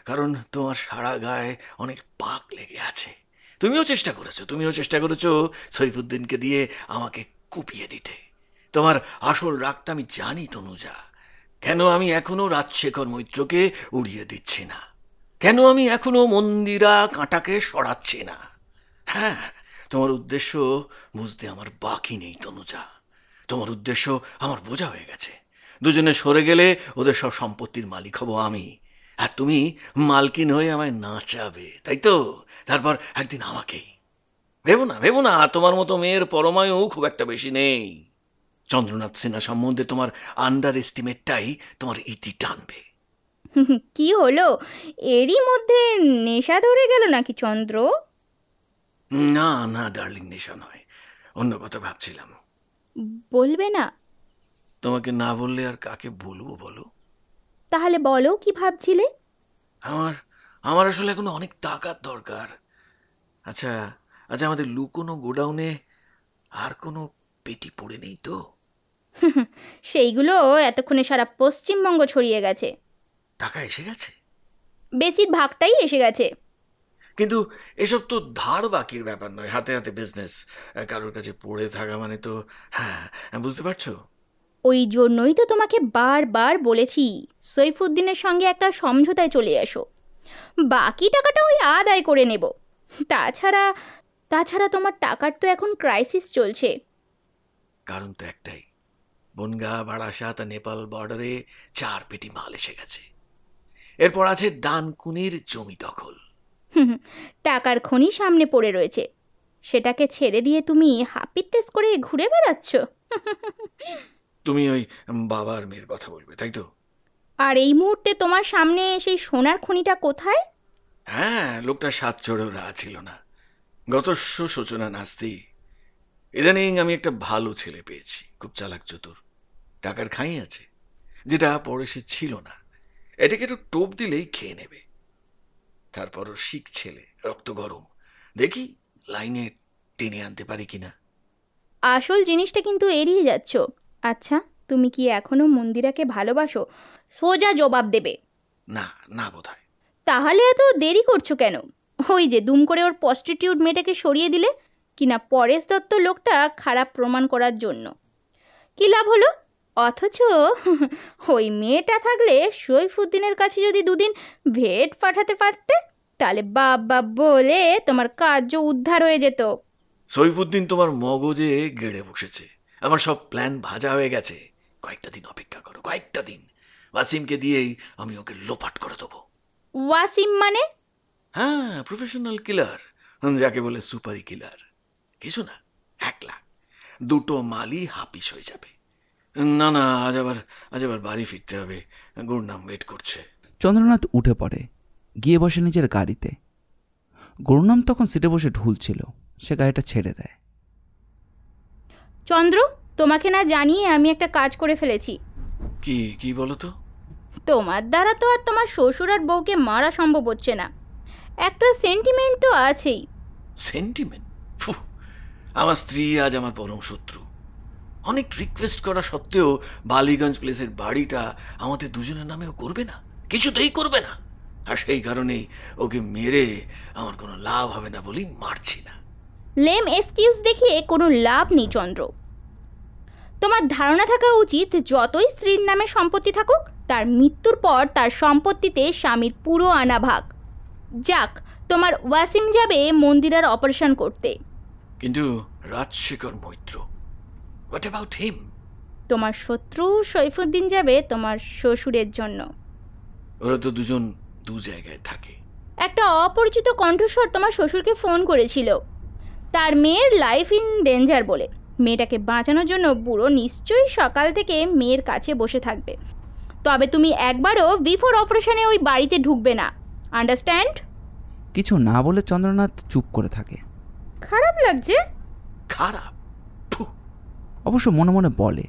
কারণ তোমার সারা গায়ে অনেক পাক লেগে আছে। তুমিও চেষ্টা করেছো সৈফুদ্দিনকে দিয়ে আমাকে কুপিয়ে দিতে। তোমার আসল রাগটা আমি জানি তনুজা। কেন আমি এখনো রাজশেখর মৈত্রকে উড়িয়ে দিচ্ছি না, কেন আমি এখনো মন্দিরা কাঁটাকে সরাচ্ছি না। হ্যাঁ, তোমার উদ্দেশ্য বুঝতে আমার বাকি নেই তনুজা। তোমার উদ্দেশ্য আমার বোঝা হয়ে গেছে। দুজনে সরে গেলে ওদের সব সম্পত্তির মালিক হব আমি, আর তুমি মালকিন হয়ে আমায় নাচাবে, তাই তো? তারপর একদিন আমাকেই। ভেবো না তোমার মতো মেয়ের পরমায়ু খুব একটা বেশি নেই। চন্দ্রনাথ সিনহা সম্বন্ধে তোমার আন্ডার এস্টিমেটটাই তোমার ইতি টানবে। কি হলো, এরই মধ্যে নেশা ধরে গেল নাকি চন্দ্র? না ডার্লিং, নেশা নয়, অন্য কথা ভাবছিলাম। বলবে না? তোমাকে না বললে আর কাকে বলবো বলো? তাহলে বলো, কি ভাবছিলে? আমার আসলে এখন অনেক টাকার দরকার। আচ্ছা, আমাদের লুকোনো গোডাউনে আর কোনো পেটি পড়ে নেই তো? সেইগুলো এতক্ষণে সারা পশ্চিমবঙ্গ ছড়িয়ে গেছে। টাকা এসে গেছে? বেশিরভাগটাই এসে গেছে। কিন্তু এসব তো ধার বাকির ব্যাপার নয়, হাতে হাতে বিজনেস। কারোর কাছে পড়ে থাকা মানে তো, হ্যাঁ বুঝতে পারছো? ওই জন্যই তো তোমাকে বারবার বলেছি সৈফুদ্দিনের সঙ্গে একটা সমঝোতায় চলে এসো, বাকি টাকাটা ওই আদায় করে নেব। তাছাড়া তোমার টাকার তো এখন ক্রাইসিস চলছে। কারণ তো একটাই, বনগাঁ, বারাসাত আর নেপাল বর্ডারে 4 পেটি মাল এসে গেছে। এরপর আছে ডানকুনির জমি দখল। টাকার খনি সামনে পড়ে রয়েছে, সেটাকে ছেড়ে দিয়ে তুমি হাপিত্তেস করে ঘুরে বেড়াচ্ছ। তুমি ওই বাবার মেয়ের কথা বলবে, তাই তো? আর এই মুহূর্তে তোমার সামনে সেই সোনার খনিটা কোথায়? হ্যাঁ, লোকটা 7 চড়েও ছিল না। গতস্য সূচনা নাস্তি। ইদানিং আমি একটা ভালো ছেলে পেয়েছি, খুব চালাক চতুর, টাকার খাই আছে, যেটা পরে সে ছিল না। এটাকে একটু টোপ দিলেই খেয়ে নেবে। তারপরও শিখ ছেলে, রক্ত গরম, দেখি লাইনে টেনে আনতে পারি কিনা। আসল জিনিসটা কিন্তু এড়িয়ে যাচ্ছ। আচ্ছা, তুমি কি এখনো মন্দিরাকে ভালোবাসো? সোজা জবাব দেবে। না বোধহয়। তাহলে এত দেরি করছো কেন? ওই যে দুম করে ওর প্রস্টিটিউট মেয়েটাকে সরিয়ে দিলে কিনা পরেশ দত্ত লোকটা খারাপ প্রমাণ করার জন্য। কি লাভ হলো? অথচ ওই মেয়েটা থাকলে সৈফুদ্দিনের কাছে যদি 2 দিন ভেট পাঠাতে পারতে, তাহলে বাবা বলে তোমার কার্য উদ্ধার হয়ে যেত। সৈফুদ্দিন তোমার মগজে গেড়ে বসেছে। আমার সব প্ল্যান ভাজা হয়ে গেছে। কয়েকটা দিন অপেক্ষা করো, কয়েকটা দিন। ওয়াসিমকে দিয়েই আমি ওকে লোপাট করে দেবো। ওয়াসিম মানে? হ্যাঁ, প্রফেশনাল কিলার, যাকে বলে সুপারি কিলার। কিছু না, 1 লাখ, 2টো মালই হাপিস হয়ে যাবে। না আজ আবার বাড়ি ফিরতে হবে, গুরনাম ওয়েট করছে। চন্দ্রনাথ উঠে পড়ে, গিয়ে বসে নিজের গাড়িতে। গুরনাম তখন সিটে বসে ঢুলছিল, সে গাড়িটা ছেড়ে দেয়। চন্দ্র, তোমাকে না জানিয়ে আমি একটা কাজ করে ফেলেছি। কি বলো তো? তোমার দ্বারা তো আর তোমার শ্বশুর আর বউকে মারা সম্ভব হচ্ছে না, একটা সেন্টিমেন্ট তো আছেই। সেন্টিমেন্ট? আমার স্ত্রী আজ আমার পরম শত্রু। অনেক রিকোয়েস্ট করা সত্ত্বেও বালিগঞ্জ প্লেসের বাড়িটা আমাদের দুজনের নামেও করবে না, কিছুতেই করবে না। আর সেই কারণেই ওকে মেরে আমার কোনো লাভ হবে না বলেই মারছি না। লেম এক্সকিউজ দেখিয়ে কোনো লাভ নেই চন্দ্র। তোমার ধারণা থাকা উচিত, যতই স্ত্রীর নামে সম্পত্তি থাকুক, তার মৃত্যুর পর তার সম্পত্তিতে স্বামীর পুরো আনা ভাগ। যাক, তোমার ওয়াসিম যাবে মন্দিরার অপারেশন করতে। কিন্তু Rajshekhar Maitra, what about him? তোমার শত্রু সৈফুদ্দিন যাবে তোমার শ্বশুরের জন্য। ওরা তো দুজন 2 জায়গায় থাকে। একটা অপরিচিত কণ্ঠস্বর তোমার শ্বশুরকে ফোন করেছিল, তার মেয়ের লাইফ ইন ডেঞ্জার বলে। মেয়েটাকে বাঁচানোর জন্য বুড়ো নিশ্চয়ই সকাল থেকে মেয়ের কাছে বসে থাকবে। তবে তুমি একবারও বিফোর অপারেশনে ওই বাড়িতে ঢুকবে না, আন্ডারস্ট্যান্ড? কিছু না বলে চন্দ্রনাথ চুপ করে থাকে। খারাপ লাগছে? খারাপ? অবশ্য মনে মনে বলে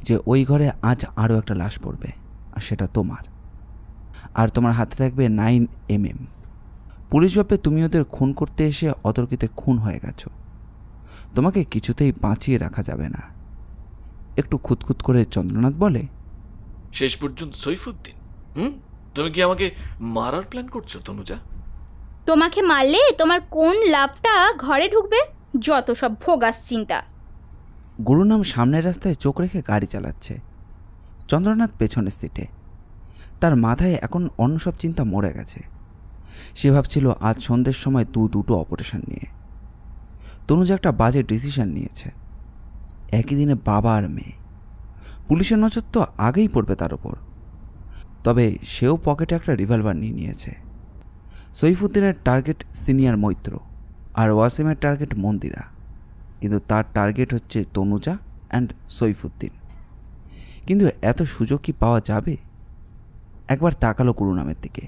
যে ওই ঘরে আজ আরও একটা লাশ পড়বে, আর সেটা তোমার। আর তোমার হাতে থাকবে 9mm। পুলিশ ভাবে তুমি ওদের খুন করতে এসে অতর্কিতে খুন হয়ে গেছো। তোমাকে কিছুতেই বাঁচিয়ে রাখা যাবে না। একটু খুঁতখুত করে চন্দ্রনাথ বলে, শেষ পর্যন্ত সৈফুদ্দিন, তুমি কি আমাকে মারার প্ল্যান করছো তনুজা? তোমাকে মারলে তোমার কোন লাভটা ঘরে ঢুকবে? যত সব ভোগাস চিন্তা। গুরুনাম সামনের রাস্তায় চোখ রেখে গাড়ি চালাচ্ছে, চন্দ্রনাথ পেছনের সিটে। তার মাথায় এখন অন্য সব চিন্তা মরে গেছে। সে ভাবছিল আজ সন্ধ্যের সময় দুটো অপারেশন নিয়ে। তনুজা একটা বাজে ডিসিশন নিয়েছে। একই দিনে বাবা আর মেয়ে। পুলিশের নজর তো আগেই পড়বে তার ওপর। তবে সেও পকেটে একটা রিভলভার নিয়ে নিয়েছে। সৈফুদ্দিনের টার্গেট সিনিয়র মৈত্র, আর ওয়াসিমের টার্গেট মন্দিরা, কিন্তু তার টার্গেট হচ্ছে তনুজা অ্যান্ড সৈফুদ্দিন। কিন্তু এত সুযোগ কি পাওয়া যাবে? একবার তাকালো গুরুনামের দিকে।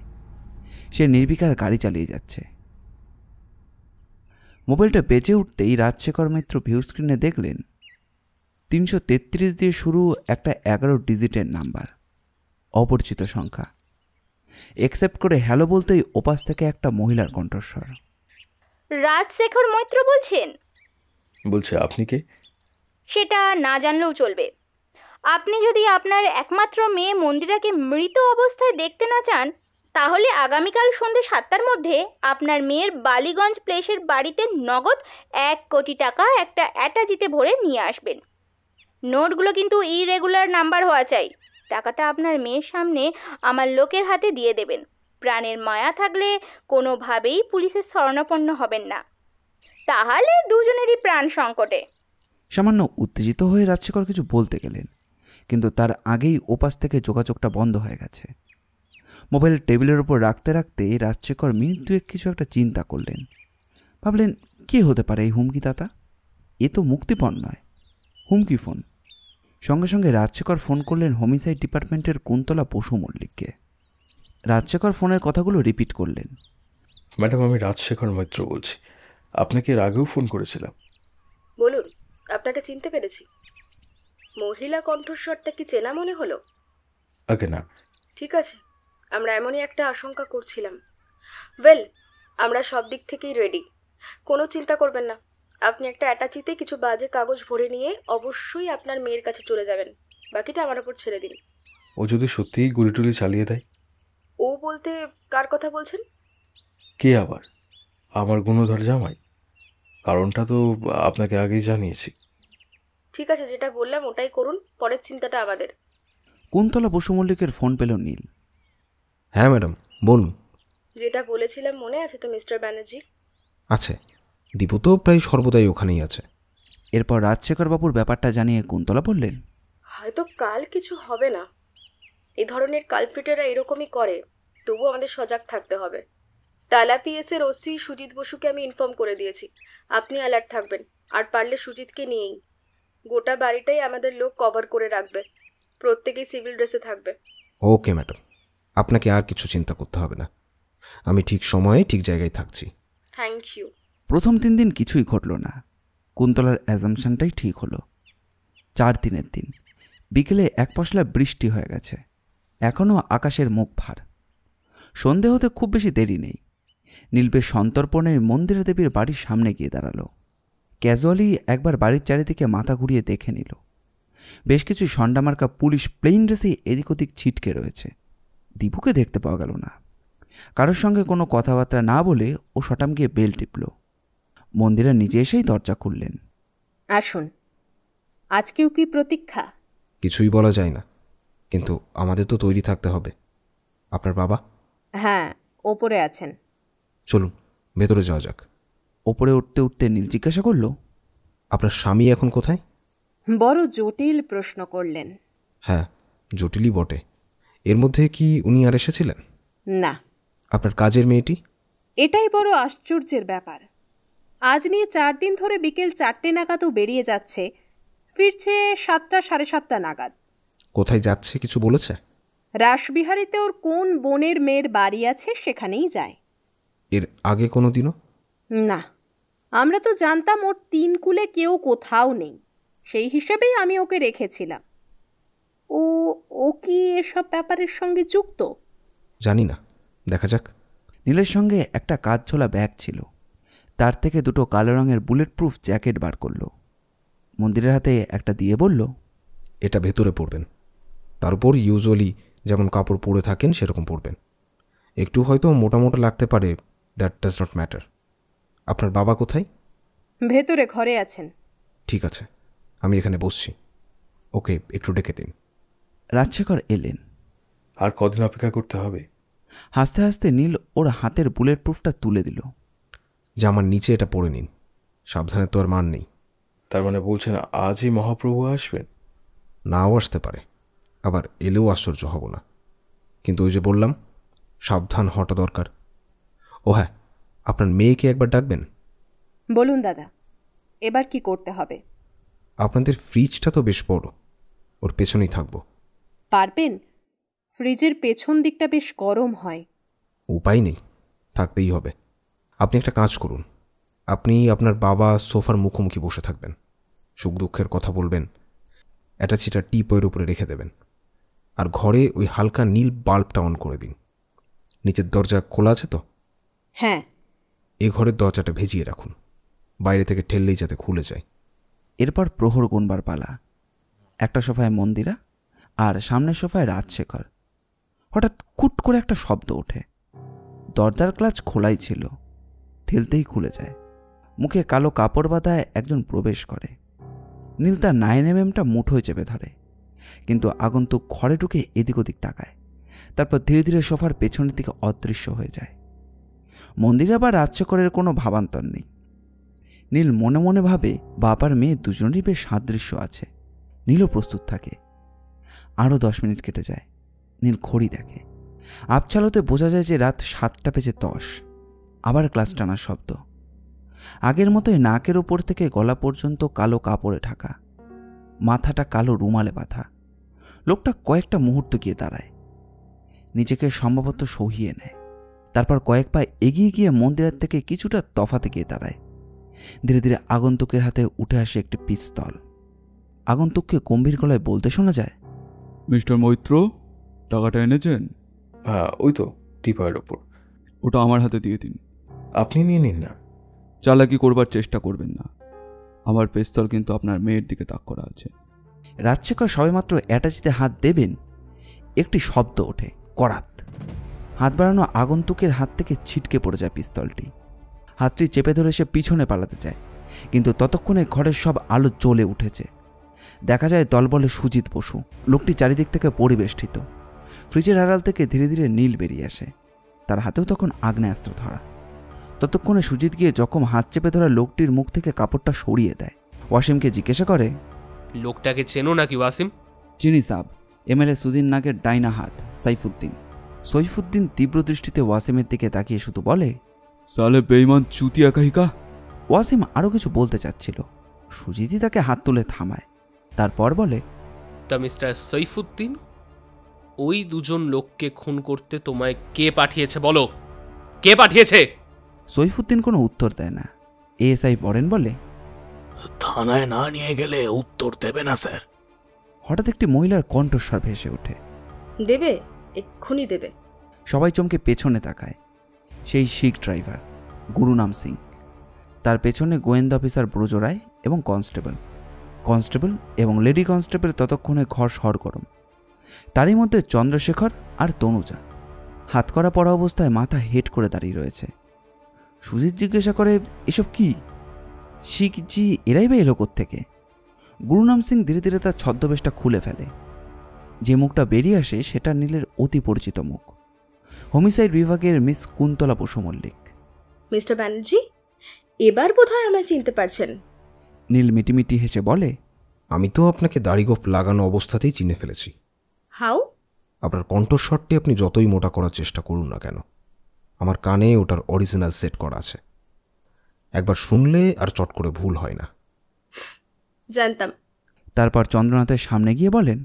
সে নির্বিকার গাড়ি চালিয়ে যাচ্ছে। মোবাইলটা বেজে উঠতেই রাজশেখর মিত্র ভিউ স্ক্রিনে দেখলেন 333 দিয়ে শুরু একটা 11 ডিজিটের নাম্বার, অপরিচিত সংখ্যা। একসেপ্ট করে হ্যালো বলতেই ওপাশ থেকে একটা মহিলার কণ্ঠস্বর। রাজশেখর মৈত্র বলছেন? বলছে, আপনি কে? সেটা না জানলেও চলবে। আপনি যদি আপনার একমাত্র মেয়ে মন্দিরাকে মৃত অবস্থায় দেখতে না চান, তাহলে আগামীকাল সন্ধ্যে 7টার মধ্যে আপনার মেয়ের বালিগঞ্জ প্লেসের বাড়িতে নগদ 1 কোটি টাকা একটা অ্যাটাজিতে ভরে নিয়ে আসবেন। নোটগুলো কিন্তু ইরেগুলার নাম্বার হওয়া চাই। টাকাটা আপনার মেয়ের সামনে আমার লোকের হাতে দিয়ে দেবেন। প্রাণের মায়া থাকলে কোনোভাবেই পুলিশের শরণাপন্ন হবেন না, তাহলে দুজনেরই প্রাণ সংকটে। সামান্য উত্তেজিত হয়ে রাজশেখর কিছু বলতে গেলেন, কিন্তু তার আগেই ওপাশ থেকে যোগাযোগটা বন্ধ হয়ে গেছে। মোবাইল টেবিলের উপর রাখতে রাখতে রাজশেখর মিনিট দুয়েক কিছু একটা চিন্তা করলেন। ভাবলেন, কে হতে পারে এই হুমকিদাতা? এ তো মুক্তিপণ নয়, হুমকি ফোন। সঙ্গে সঙ্গে রাজশেখর ফোন করলেন হোমিসাইড ডিপার্টমেন্টের কুন্তলা বসু মল্লিককে। রাজশেখর ফোনের কথাগুলো রিপিট করলেন। ম্যাডাম, আমি রাজশেখর মৈত্র বলছি। আপনাকে এর আগেও ফোন করেছিলাম। বলুন, আপনাকে চিনতে পেরেছি। মহিলা কণ্ঠস্বরটা কি চেনা মনে হলো? আগে না। ঠিক আছে, আমরা এমনই একটা আশঙ্কা করছিলাম। ওয়েল, আমরা সব দিক থেকেই রেডি, কোনো চিন্তা করবেন না। আপনি একটা অ্যাটাচিতে কিছু বাজে কাগজ ভরে নিয়ে অবশ্যই আপনার মেয়ের কাছে চলে যাবেন। বাকিটা আমার ওপর ছেড়ে দিন। ও যদি সত্যিই গুলি টুলি চালিয়ে দেয়? ও বলতে কার কথা বলছেন? কে আবার? আমার গুণধর জামাই। কারণটা তো আপনাকে আগেই জানিয়েছি। ঠিক আছে, যেটা বললাম ওটাই করুন, পরের চিন্তাটা আমাদের। কুন্তলা বসু মল্লিকের ফোন পেল নীল। হ্যাঁ ম্যাডাম, বলুন। যেটা বলেছিলাম মনে আছে তো মিস্টার ব্যানার্জি? আছে, দীপু তো প্রায় সর্বদাই ওখানেই আছে। এরপর রাজশেখর বাবুর ব্যাপারটা জানিয়ে কুন্তলা বললেন, হয়তো কাল কিছু হবে না। এই ধরনের কালপিটেরা এরকমই করে, তবু আমাদের সজাগ থাকতে হবে। টালা পিএসের ওসি সুজিত বসুকে আমি ইনফর্ম করে দিয়েছি। আপনি অ্যালার্ট থাকবেন, আর পারলে সুজিতকে নিয়েই। গোটা বাড়িটাই আমাদের লোক কভার করে রাখবে। প্রত্যেকেই সিভিল ড্রেসে থাকবে। ওকে ম্যাডাম, আপনাকে আর কিছু চিন্তা করতে হবে না। আমি ঠিক সময়ে ঠিক জায়গায় থাকছি। Thank you. প্রথম 3 দিন কিছুই ঘটল না। কুন্তলার অ্যাজামশনটাই ঠিক হলো। 4 দিনের দিন বিকেলে এক পশলা বৃষ্টি হয়ে গেছে। এখনও আকাশের মুখ ভার। সন্ধে হতে খুব বেশি দেরি নেই। নীলপে সন্তর্পণে মন্দিরা দেবীর বাড়ির সামনে গিয়ে দাঁড়ালো। ক্যাজুয়ালি একবার বাড়ির চারিদিকে মাথা ঘুরিয়ে দেখে নিল। বেশ কিছু সন্ডামার্কা পুলিশ প্লেন ড্রেসে এদিক ওদিক ছিটকে রয়েছে। দীপুকে দেখতে পাওয়া গেল না। কারোর সঙ্গে কোনো কথাবার্তা না বলে ও সটাম গিয়ে বেল টিপল। মন্দিরা নিজে এসেই দরজা খুললেন। আসুন। আজকেও কি প্রতীক্ষা? কিছুই বলা যায় না, কিন্তু আমাদের তো তৈরি থাকতে হবে। আপনার বাবা? হ্যাঁ, ওপরে আছেন। চলুন ভেতরে যাওয়া যাক। ওপরে উঠতে উঠতে নীল জিজ্ঞাসা করল, আপনার স্বামী এখন কোথায়? বড় জটিল প্রশ্ন করলেন। হ্যাঁ, জটিলই বটে। এর মধ্যে কি উনি আর এসেছিলেন? না। আপনার কাজের মেয়েটি? এটাই বড় আশ্চর্যের ব্যাপার। আজ নিয়ে 4 দিন ধরে বিকেল 4টে নাগাদও বেরিয়ে যাচ্ছে, ফিরছে 7টা 7:30 নাগাদ। কোথায় যাচ্ছে কিছু বলেছে? রাসবিহারীতে ওর কোন বোনের মেয়ের বাড়ি আছে সেখানেই যায়। এর আগে কোনো দিনও? না, আমরা তো জানতাম ওর 3 কুলে কেউ কোথাও নেই, সেই হিসেবেই আমি ওকে রেখেছিলাম। ও কি এসব ব্যাপারের সঙ্গে যুক্ত? জানি না, দেখা যাক। নীলের সঙ্গে একটা কাঁধ ঝোলা ব্যাগ ছিল, তার থেকে দুটো কালো রঙের বুলেট প্রুফ জ্যাকেট বার করলো, মন্দিরের হাতে একটা দিয়ে বলল, এটা ভেতরে পরবেন, তার উপর ইউজুয়ালি যেমন কাপড় পরে থাকেন সেরকম পরবেন। একটু হয়তো মোটা মোটা লাগতে পারে, দ্যাট ডাজ নট ম্যাটার। আপনার বাবা কোথায়? ভেতরে ঘরে আছেন। ঠিক আছে, আমি এখানে বসছি, ওকে একটু ডেকে দিন। রাজশেখর এলেন। আর কদিন অপেক্ষা করতে হবে? হাসতে হাসতে নীল ওর হাতের বুলেট প্রুফটা তুলে দিল। জামার নিচে এটা পরে নিন, সাবধানে তো আর মান নেই। তার মানে বলছেন আজই মহাপ্রভু আসবেন? নাও আসতে পারে, আবার এলেও আশ্চর্য হব না, কিন্তু ওই যে বললাম সাবধান হওয়াটা দরকার। ও হ্যাঁ, আপনার মেয়েকে একবার ডাকবেন। বলুন দাদা, এবার কি করতে হবে? আপনাদের ফ্রিজটা তো বেশ বড়, ওর পেছনেই থাকবো। পারবেন? ফ্রিজের পেছন দিকটা বেশ গরম হয়। উপায় নেই, থাকতেই হবে। আপনি একটা কাজ করুন, আপনি আপনার বাবা সোফার মুখোমুখি বসে থাকবেন, সুখ দুঃখের কথা বলবেন, অ্যাটাচিটা টিপয়ের উপরে রেখে দেবেন, আর ঘরে ওই হালকা নীল বাল্বটা অন করে দিন। নিচের দরজা খোলা আছে তো? হ্যাঁ। এ ঘরের দরজাটা ভেজিয়ে রাখুন, বাইরে থেকে ঠেললেই যাতে খুলে যায়। এরপর প্রহর গুনবার পালা। একটা সোফায় মন্দিরা আর সামনের সোফায় রাজশেখর। হঠাৎ কুট করে একটা শব্দ ওঠে। দরজার ক্লাচ খোলাই ছিল, ঠেলতেই খুলে যায়। মুখে কালো কাপড় বাঁধায় একজন প্রবেশ করে। নীল তার 9mm মুঠোয় চেপে ধরে, কিন্তু আগন্তুক ঘরে ঢুকে এদিক ওদিক তাকায়, তারপর ধীরে ধীরে সোফার পেছনের দিকে অদৃশ্য হয়ে যায়। মন্দিরা বা রাজশেখরের কোনো ভাবান্তর নেই। নীল মনে মনে ভাবে বাবার মেয়ে দুজনেরই বেশ সাদৃশ্য আছে। নীলও প্রস্তুত থাকে। আরও 10 মিনিট কেটে যায়। নীল ঘড়ি দেখে, আবছালোতে বোঝা যায় যে রাত 7:10। আবার ক্লাস টানার শব্দ। আগের মতোই নাকের ওপর থেকে গলা পর্যন্ত কালো কাপড়ে ঢাকা, মাথাটা কালো রুমালে বাঁধা। লোকটা কয়েকটা মুহূর্ত গিয়ে দাঁড়ায়, নিজেকে সম্ভবত সহিয়ে নেয়, তারপর কয়েক পা এগিয়ে গিয়ে মন্দিরের থেকে কিছুটা তফাতে গিয়ে দাঁড়ায়। ধীরে ধীরে আগন্তুকের হাতে উঠে আসে একটি পিস্তল। আগন্তুককে গম্ভীর গলায় বলতে শোনা যায়, মিস্টার মৈত্র, টাকাটা এনেছেন? হ্যাঁ, ওই তো টিপয়ের ওপর। ওটা আমার হাতে দিয়ে দিন। আপনি নিয়ে নিন না। চালাকি করবার চেষ্টা করবেন না, আমার পিস্তল কিন্তু আপনার মেয়ের দিকে তাক করা আছে। রাজশেখর সবেমাত্র অ্যাটাচিতে হাত দেবেন, একটি শব্দ ওঠে, করাত। হাত বাড়ানো আগন্তুকের হাত থেকে ছিটকে পড়ে যায় পিস্তলটি। হাতটি চেপে ধরে সে পিছনে পালাতে চায়, কিন্তু ততক্ষণে ঘরের সব আলো জ্বলে উঠেছে। দেখা যায় দলবলে সুজিত বসু। লোকটি চারিদিক থেকে পরিবেষ্টিত। ফ্রিজের আড়াল থেকে ধীরে ধীরে নীল বেরিয়ে আসে, তার হাতেও তখন আগ্নেয়াস্ত্র ধরা। ততক্ষণে সুজিত গিয়ে জখম হাত চেপে ধরা লোকটির মুখ থেকে কাপড়টা সরিয়ে দেয়। ওয়াসিমকে জিজ্ঞাসা করে, লোকটাকে চেনো নাকি ওয়াসিম? চিনি সাব, এমএলএ সুদিন নাগের ডাইনা হাত সাইফুদ্দিন। সৈফুদ্দিন তীব্র দৃষ্টিতে ওয়াসিমের দিকে তাকিয়ে শুধু বলে, সালে বেঈমান চুতিয়া কাহিকা। ওয়াসিম আরও কিছু বলতে চাচ্ছিল, সুজিতই তাকে হাত তুলে থামায়। তারপর বলে, তা মিস্টার সৈফুদ্দিন, ওই দুজন লোককে খুন করতে তোমায় কে পাঠিয়েছে বলো, কে পাঠিয়েছে? সৈফুদ্দিন কোনো উত্তর দেয় না। এএসআই বরেন বলে, থানায় না নিয়ে গেলে উত্তর দেবে না স্যার। হঠাৎ একটি মহিলার কণ্ঠস্বর ভেসে ওঠে, দেবে, এক্ষুনি দেবে। সবাই চমকে পেছনে তাকায়। সেই শিখ ড্রাইভার গুরুনাম সিং, তার পেছনে গোয়েন্দা অফিসার ব্রজ রায় এবং কনস্টেবল এবং লেডি কনস্টেবল। ততক্ষণে ঘর সরগরম। তারই মধ্যে চন্দ্রশেখর আর তনুজা হাত করা পড়া অবস্থায় মাথা হেট করে দাঁড়িয়ে রয়েছে। সুজিত জিজ্ঞাসা করে, এসব কি? শিখজি এরাই বা এলো কোত্থেকে? গুরুনাম সিং ধীরে ধীরে তার ছদ্মবেশটা খুলে ফেলে। যে মুখটা বেরিয়ে আসে সেটা নীলের অতি পরিচিত মুখ, হোমিসাইড বিভাগের মিস কুন্তলা বসু মল্লিক। মিস্টার ব্যানার্জি, এবার বোধহয় আমায় চিনতে পারছেন। নীল মিটিমিটি হেসে বলে, আমি তো আপনাকে দাড়িগোপ লাগানো অবস্থাতেই চিনে ফেলেছি। হাউ? আপনার কণ্ঠস্বরটি আপনি যতই মোটা করার চেষ্টা করুন না কেন, আমার কানে ওটার অরিজিনাল সেট করা আছে। একবার শুনলে আর চট করে ভুল হয় না। জানতাম। তারপর চন্দ্রনাথের সামনে গিয়ে বলেন,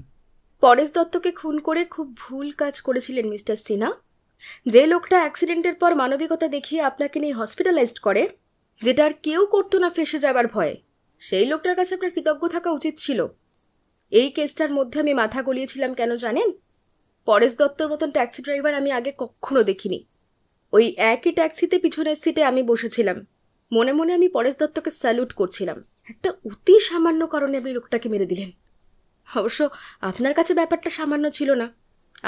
পরেশ দত্তকে খুন করে খুব ভুল কাজ করেছিলেন মিস্টার সিনহা। যে লোকটা অ্যাক্সিডেন্টের পর মানবিকতা দেখিয়ে আপনাকে নিয়ে হসপিটালাইজড করে, যেটা আর কেউ করতো না ফেসে যাবার ভয়ে, সেই লোকটার কাছে আপনার কৃতজ্ঞ থাকা উচিত ছিল। এই কেসটার মধ্যে আমি মাথা গলিয়েছিলাম কেন জানেন? পরেশ দত্তর মতন ট্যাক্সি ড্রাইভার আমি আগে কখনো দেখিনি। ওই একই ট্যাক্সিতে পিছনের সিটে আমি বসেছিলাম। মনে মনে আমি পরেশ দত্তকে স্যালুট করছিলাম। একটা অতি সামান্য কারণে আপনি লোকটাকে মেরে দিলেন। অবশ্য আপনার কাছে ব্যাপারটা সামান্য ছিল না।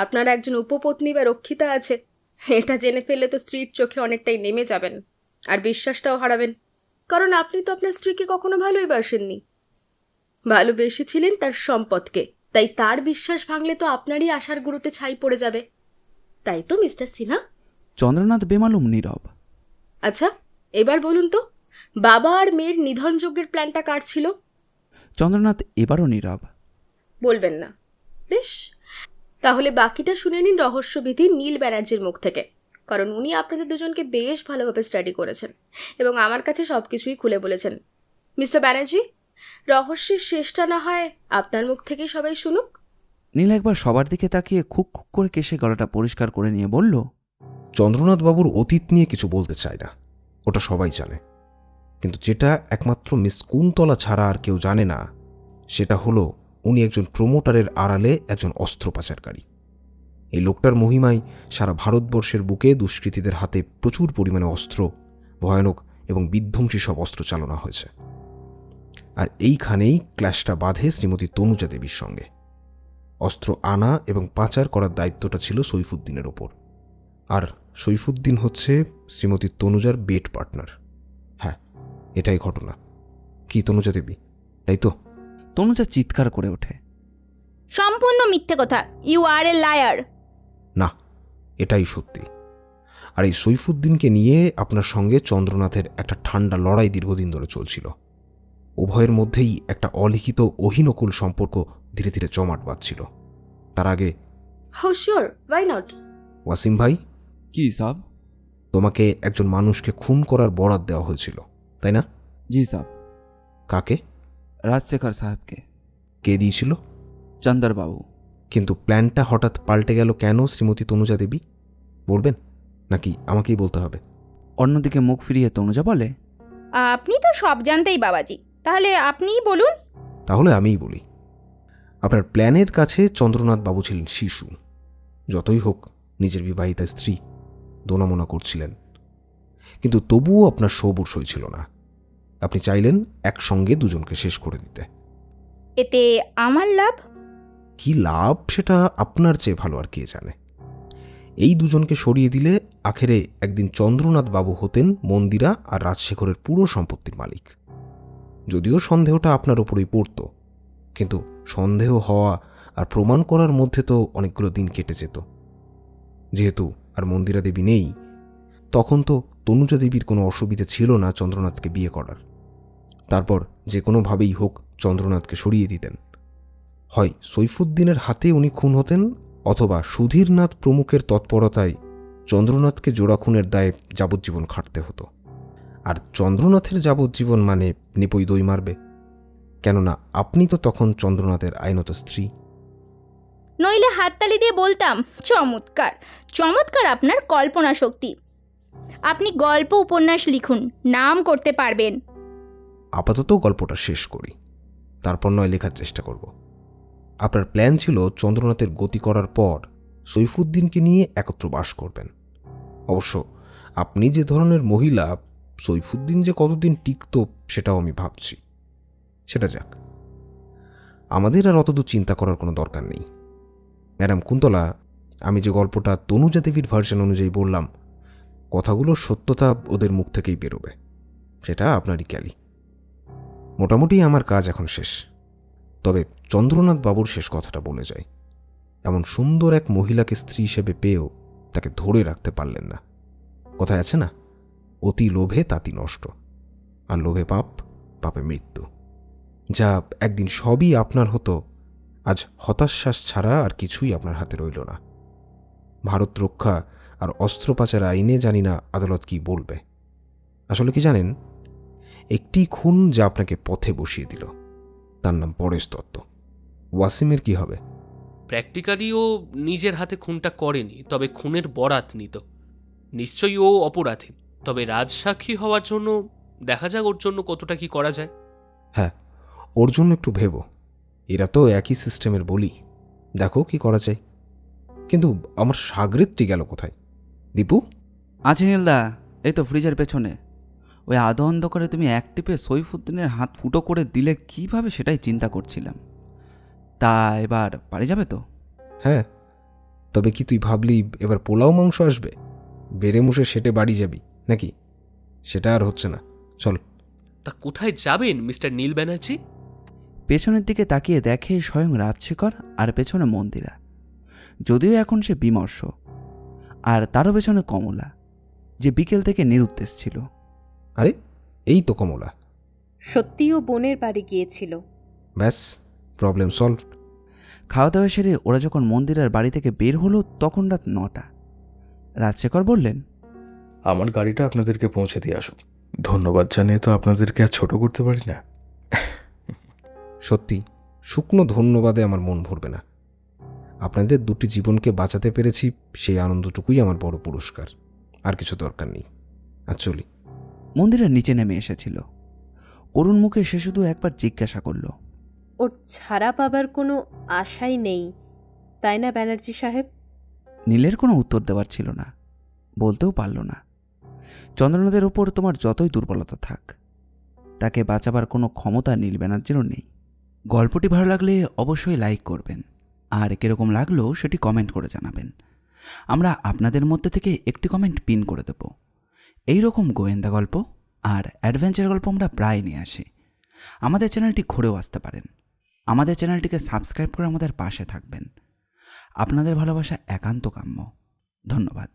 আপনার একজন উপপত্নী বা রক্ষিতা আছে, এটা জেনে ফেললে তো স্ত্রীর চোখে অনেকটাই নেমে যাবেন, আর বিশ্বাসটাও হারাবেন। কারণ আপনি তো আপনার স্ত্রীকে কখনো ভালোই বাসেননি, ভালোবেসেছিলেন তার সম্পদকে। তাই তার বিশ্বাস ভাঙলে তো আপনারই আশার গুরুতে ছাই পড়ে যাবে, তাই তো মিস্টার সিনহা? চন্দ্রনাথ বেমালুম নীরব। আচ্ছা, এবার বলুন তো, বাবা আর মেয়ের নিধনযজ্ঞের প্ল্যানটা কার ছিল? চন্দ্রনাথ এবারও নীরব। বলবেন না? বেশ, তাহলে বাকিটা শুনে নিন রহস্যবিধি নীল ব্যানার্জির মুখ থেকে, কারণ উনি আপনাদের দুজনকে বেশ ভালোভাবে স্টাডি করেছেন এবং আমার কাছে সব কিছুই খুলে বলেছেন। মিস্টার ব্যানার্জি, রহস্যের শেষটা না হয় আপনার মুখ থেকেই সবাই শুনুক। নীল একবার সবার দিকে তাকিয়ে খুক খুক করে কেশে গলাটা পরিষ্কার করে নিয়ে বলল, চন্দ্রনাথ বাবুর অতীত নিয়ে কিছু বলতে চায় না, ওটা সবাই জানে। কিন্তু যেটা একমাত্র মিস কুন্তলা ছাড়া আর কেউ জানে না, সেটা হলো উনি একজন প্রমোটারের আড়ালে একজন অস্ত্র পাচারকারী। এই লোকটার মহিমায় সারা ভারতবর্ষের বুকে দুষ্কৃতীদের হাতে প্রচুর পরিমাণে অস্ত্র, ভয়ানক এবং বিধ্বংসী সব অস্ত্র চালনা হয়েছে। আর এইখানেই ক্ল্যাশটা বাঁধে শ্রীমতী তনুজা দেবীর সঙ্গে। অস্ত্র আনা এবং পাচার করার দায়িত্বটা ছিল সৈফুদ্দিনের ওপর, আর সৈফুদ্দিন হচ্ছে শ্রীমতী তনুজার বেড পার্টনার। হ্যাঁ, এটাই ঘটনা। কি তনুজা দেবী, তাই তো? তনুজা চিৎকার করে ওঠে, সম্পূর্ণ মিথ্যে কথা। You are a liar. না, এটাই সত্যি। আর এই সৈফুদ্দিনকে নিয়ে আপনার সঙ্গে চন্দ্রনাথের একটা ঠান্ডা লড়াই দীর্ঘদিন ধরে চলছিল। উভয়ের মধ্যেই একটা অলিখিত অহিনকুল সম্পর্ক ধীরে ধীরে জমাট বাঁধছিল। তার আগে শিওর, ওয়াই নট? ওয়াসিম ভাই, কি সাব? তোমাকে একজন মানুষকে খুন করার বরাত দেওয়া হয়েছিল, তাই না? জি সাব। কাকে? রাজশেখর সাহেবকে। কে দিয়েছিল? চন্দরবাবু। কিন্তু প্ল্যানটা হঠাৎ পাল্টে গেল কেন শ্রীমতী তনুজা দেবী? বলবেন নাকি আমাকেই বলতে হবে? অন্যদিকে মুখ ফিরিয়ে তনুজা বলে, আপনি তো সব জানতেই বাবাজি, তাহলে আপনিই বলুন। তাহলে আমিই বলি। আপনার প্ল্যানের কাছে চন্দ্রনাথ বাবু ছিলেন শিশু। যতই হোক নিজের বিবাহিতা স্ত্রী, দোনামোনা করছিলেন, কিন্তু তবুও আপনার সবুর সই ছিল না। আপনি চাইলেন একসঙ্গে দুজনকে শেষ করে দিতে। এতে আমার লাভ? কি লাভ সেটা আপনার চেয়ে ভালো আর কে জানে। এই দুজনকে সরিয়ে দিলে আখেরে একদিন চন্দ্রনাথ বাবু হতেন মন্দিরা আর রাজশেখরের পুরো সম্পত্তির মালিক। যদিও সন্দেহটা আপনার ওপরেই পড়ত, কিন্তু সন্দেহ হওয়া আর প্রমাণ করার মধ্যে তো অনেকগুলো দিন কেটে যেত। যেহেতু আর মন্দিরা দেবী নেই, তখন তো তনুজা দেবীর কোনো অসুবিধা ছিল না চন্দ্রনাথকে বিয়ে করার। তারপর যে কোনোভাবেই হোক চন্দ্রনাথকে সরিয়ে দিতেন। হয় সৈফুদ্দিনের হাতে উনি খুন হতেন, অথবা সুধীরনাথ প্রমুখের তৎপরতায় চন্দ্রনাথকে জোড়া খুনের দায়ে যাবজ্জীবন খাটতে হতো। আর চন্দ্রনাথের যাবজ্জীবন মানে নিপই দই মারবে, কেননা আপনি তো তখন চন্দ্রনাথের আইনত স্ত্রী। নইলে হাততালি দিয়ে বলতাম, চমৎকার চমৎকার আপনার কল্পনা শক্তি। আপনি গল্প উপন্যাস লিখুন, নাম করতে পারবেন। আপাতত গল্পটা শেষ করি, তারপর নয় লেখার চেষ্টা করব। আপনার প্ল্যান ছিল চন্দ্রনাথের গতি করার পর সৈফুদ্দিনকে নিয়ে একত্র বাস করবেন। অবশ্য আপনি যে ধরনের মহিলা, সৈফুদ্দিন যে কতদিন টিকত সেটাও আমি ভাবছি। সেটা যাক, আমাদের আর অতদূর চিন্তা করার কোনো দরকার নেই। ম্যাডাম কুন্তলা, আমি যে গল্পটা তনুজা দেবীর ভার্সন অনুযায়ী বললাম, কথাগুলোর সত্যতা ওদের মুখ থেকেই বেরোবে, সেটা আপনারই ক্যালি। মোটামুটি আমার কাজ এখন শেষ। তবে চন্দ্রনাথ বাবুর শেষ কথাটা বলে যায়, এমন সুন্দর এক মহিলাকে স্ত্রী হিসেবে পেয়েও তাকে ধরে রাখতে পারলেন না। কথায় আছে না, অতি লোভে তাতি নষ্ট, আর লোভে পাপ, পাপে মৃত্যু। যা একদিন সবই আপনার হতো, আজ হতাশ্বাস ছাড়া আর কিছুই আপনার হাতে রইল না। ভারত রক্ষা আর অস্ত্র পাচার আইনে জানি না আদালত কি বলবে। আসলে কি জানেন, একটি খুন যা আপনাকে পথে বসিয়ে দিল, তার নাম পরেশ দত্ত। ওয়াসিমের কি হবে? প্র্যাকটিক্যালি ও নিজের হাতে খুনটা করেনি, তবে খুনের বরাত নিত। নিশ্চয়ই ও অপরাধী, তবে রাজসাক্ষী হওয়ার জন্য দেখা যাক ওর জন্য কতটা কি করা যায়। হ্যাঁ, ওর জন্য একটু ভেবো। এরা তো একই সিস্টেমের বলি, দেখো কি করা যায়। কিন্তু আমার সাগরেদটি গেল কোথায়? দীপু আছে নীলদা, এই তো ফ্রিজের পেছনে। ওই আধো অন্ধকারে তুমি এক টিপে সৈফুদ্দিনের হাত ফুটো করে দিলে কিভাবে সেটাই চিন্তা করছিলাম। তা এবার বাড়ি যাবে তো? হ্যাঁ, তবে কি তুই ভাবলি এবার পোলাও মাংস আসবে? বেড়ে মুশে সেটে বাড়ি যাবি নাকি? সেটা আর হচ্ছে না, চল। তা কোথায় যাবেন মিস্টার নীল ব্যানার্জি? পেছনের দিকে তাকিয়ে দেখে স্বয়ং রাজশেখর আর পেছনে মন্দিরা, যদিও এখন সে বিমর্ষ। আর তারও পেছনে কমলা, যে বিকেল থেকে নিরুদ্দেশ ছিল। আরে এই তো কমলা। সত্যিও বোনের বাড়ি গিয়েছিল। ব্যাস, প্রবলেম সলভ। খাওয়া দাওয়া সেরে ওরা যখন মন্দিরের বাড়ি থেকে বের হলো তখন রাত 9টা। রাজশেখর বললেন, আমার গাড়িটা আপনাদেরকে পৌঁছে দিয়ে আসুক। ধন্যবাদ জানিয়ে তো আপনাদেরকে আর ছোট করতে পারি না। সত্যি শুকনো ধন্যবাদে আমার মন ভরবে না। আপনাদের দুটি জীবনকে বাঁচাতে পেরেছি, সেই আনন্দটুকুই আমার বড় পুরস্কার। আর কিছু দরকার নেই। আর চলি। মন্দিরের নিচে নেমে এসেছিল। করুণ মুখে সে শুধু একবার জিজ্ঞাসা করল, ওর ছাড়া পাবার কোনো আশাই নেই, তাই না ব্যানার্জি সাহেব? নীলের কোনো উত্তর দেওয়ার ছিল না, বলতেও পারল না। চন্দ্রনাথের ওপর তোমার যতই দুর্বলতা থাক, তাকে বাঁচাবার কোনো ক্ষমতা নীল ব্যানার্জিরও নেই। গল্পটি ভালো লাগলে অবশ্যই লাইক করবেন, আর কীরকম লাগলো সেটি কমেন্ট করে জানাবেন। আমরা আপনাদের মধ্যে থেকে একটি কমেন্ট পিন করে দেব। এই রকম গোয়েন্দা গল্প আর অ্যাডভেঞ্চার গল্প আমরা প্রায় নিয়ে আসি। আমাদের চ্যানেলটি ঘুরেও আসতে পারেন। আমাদের চ্যানেলটিকে সাবস্ক্রাইব করে আমাদের পাশে থাকবেন। আপনাদের ভালোবাসা একান্ত কাম্য। ধন্যবাদ।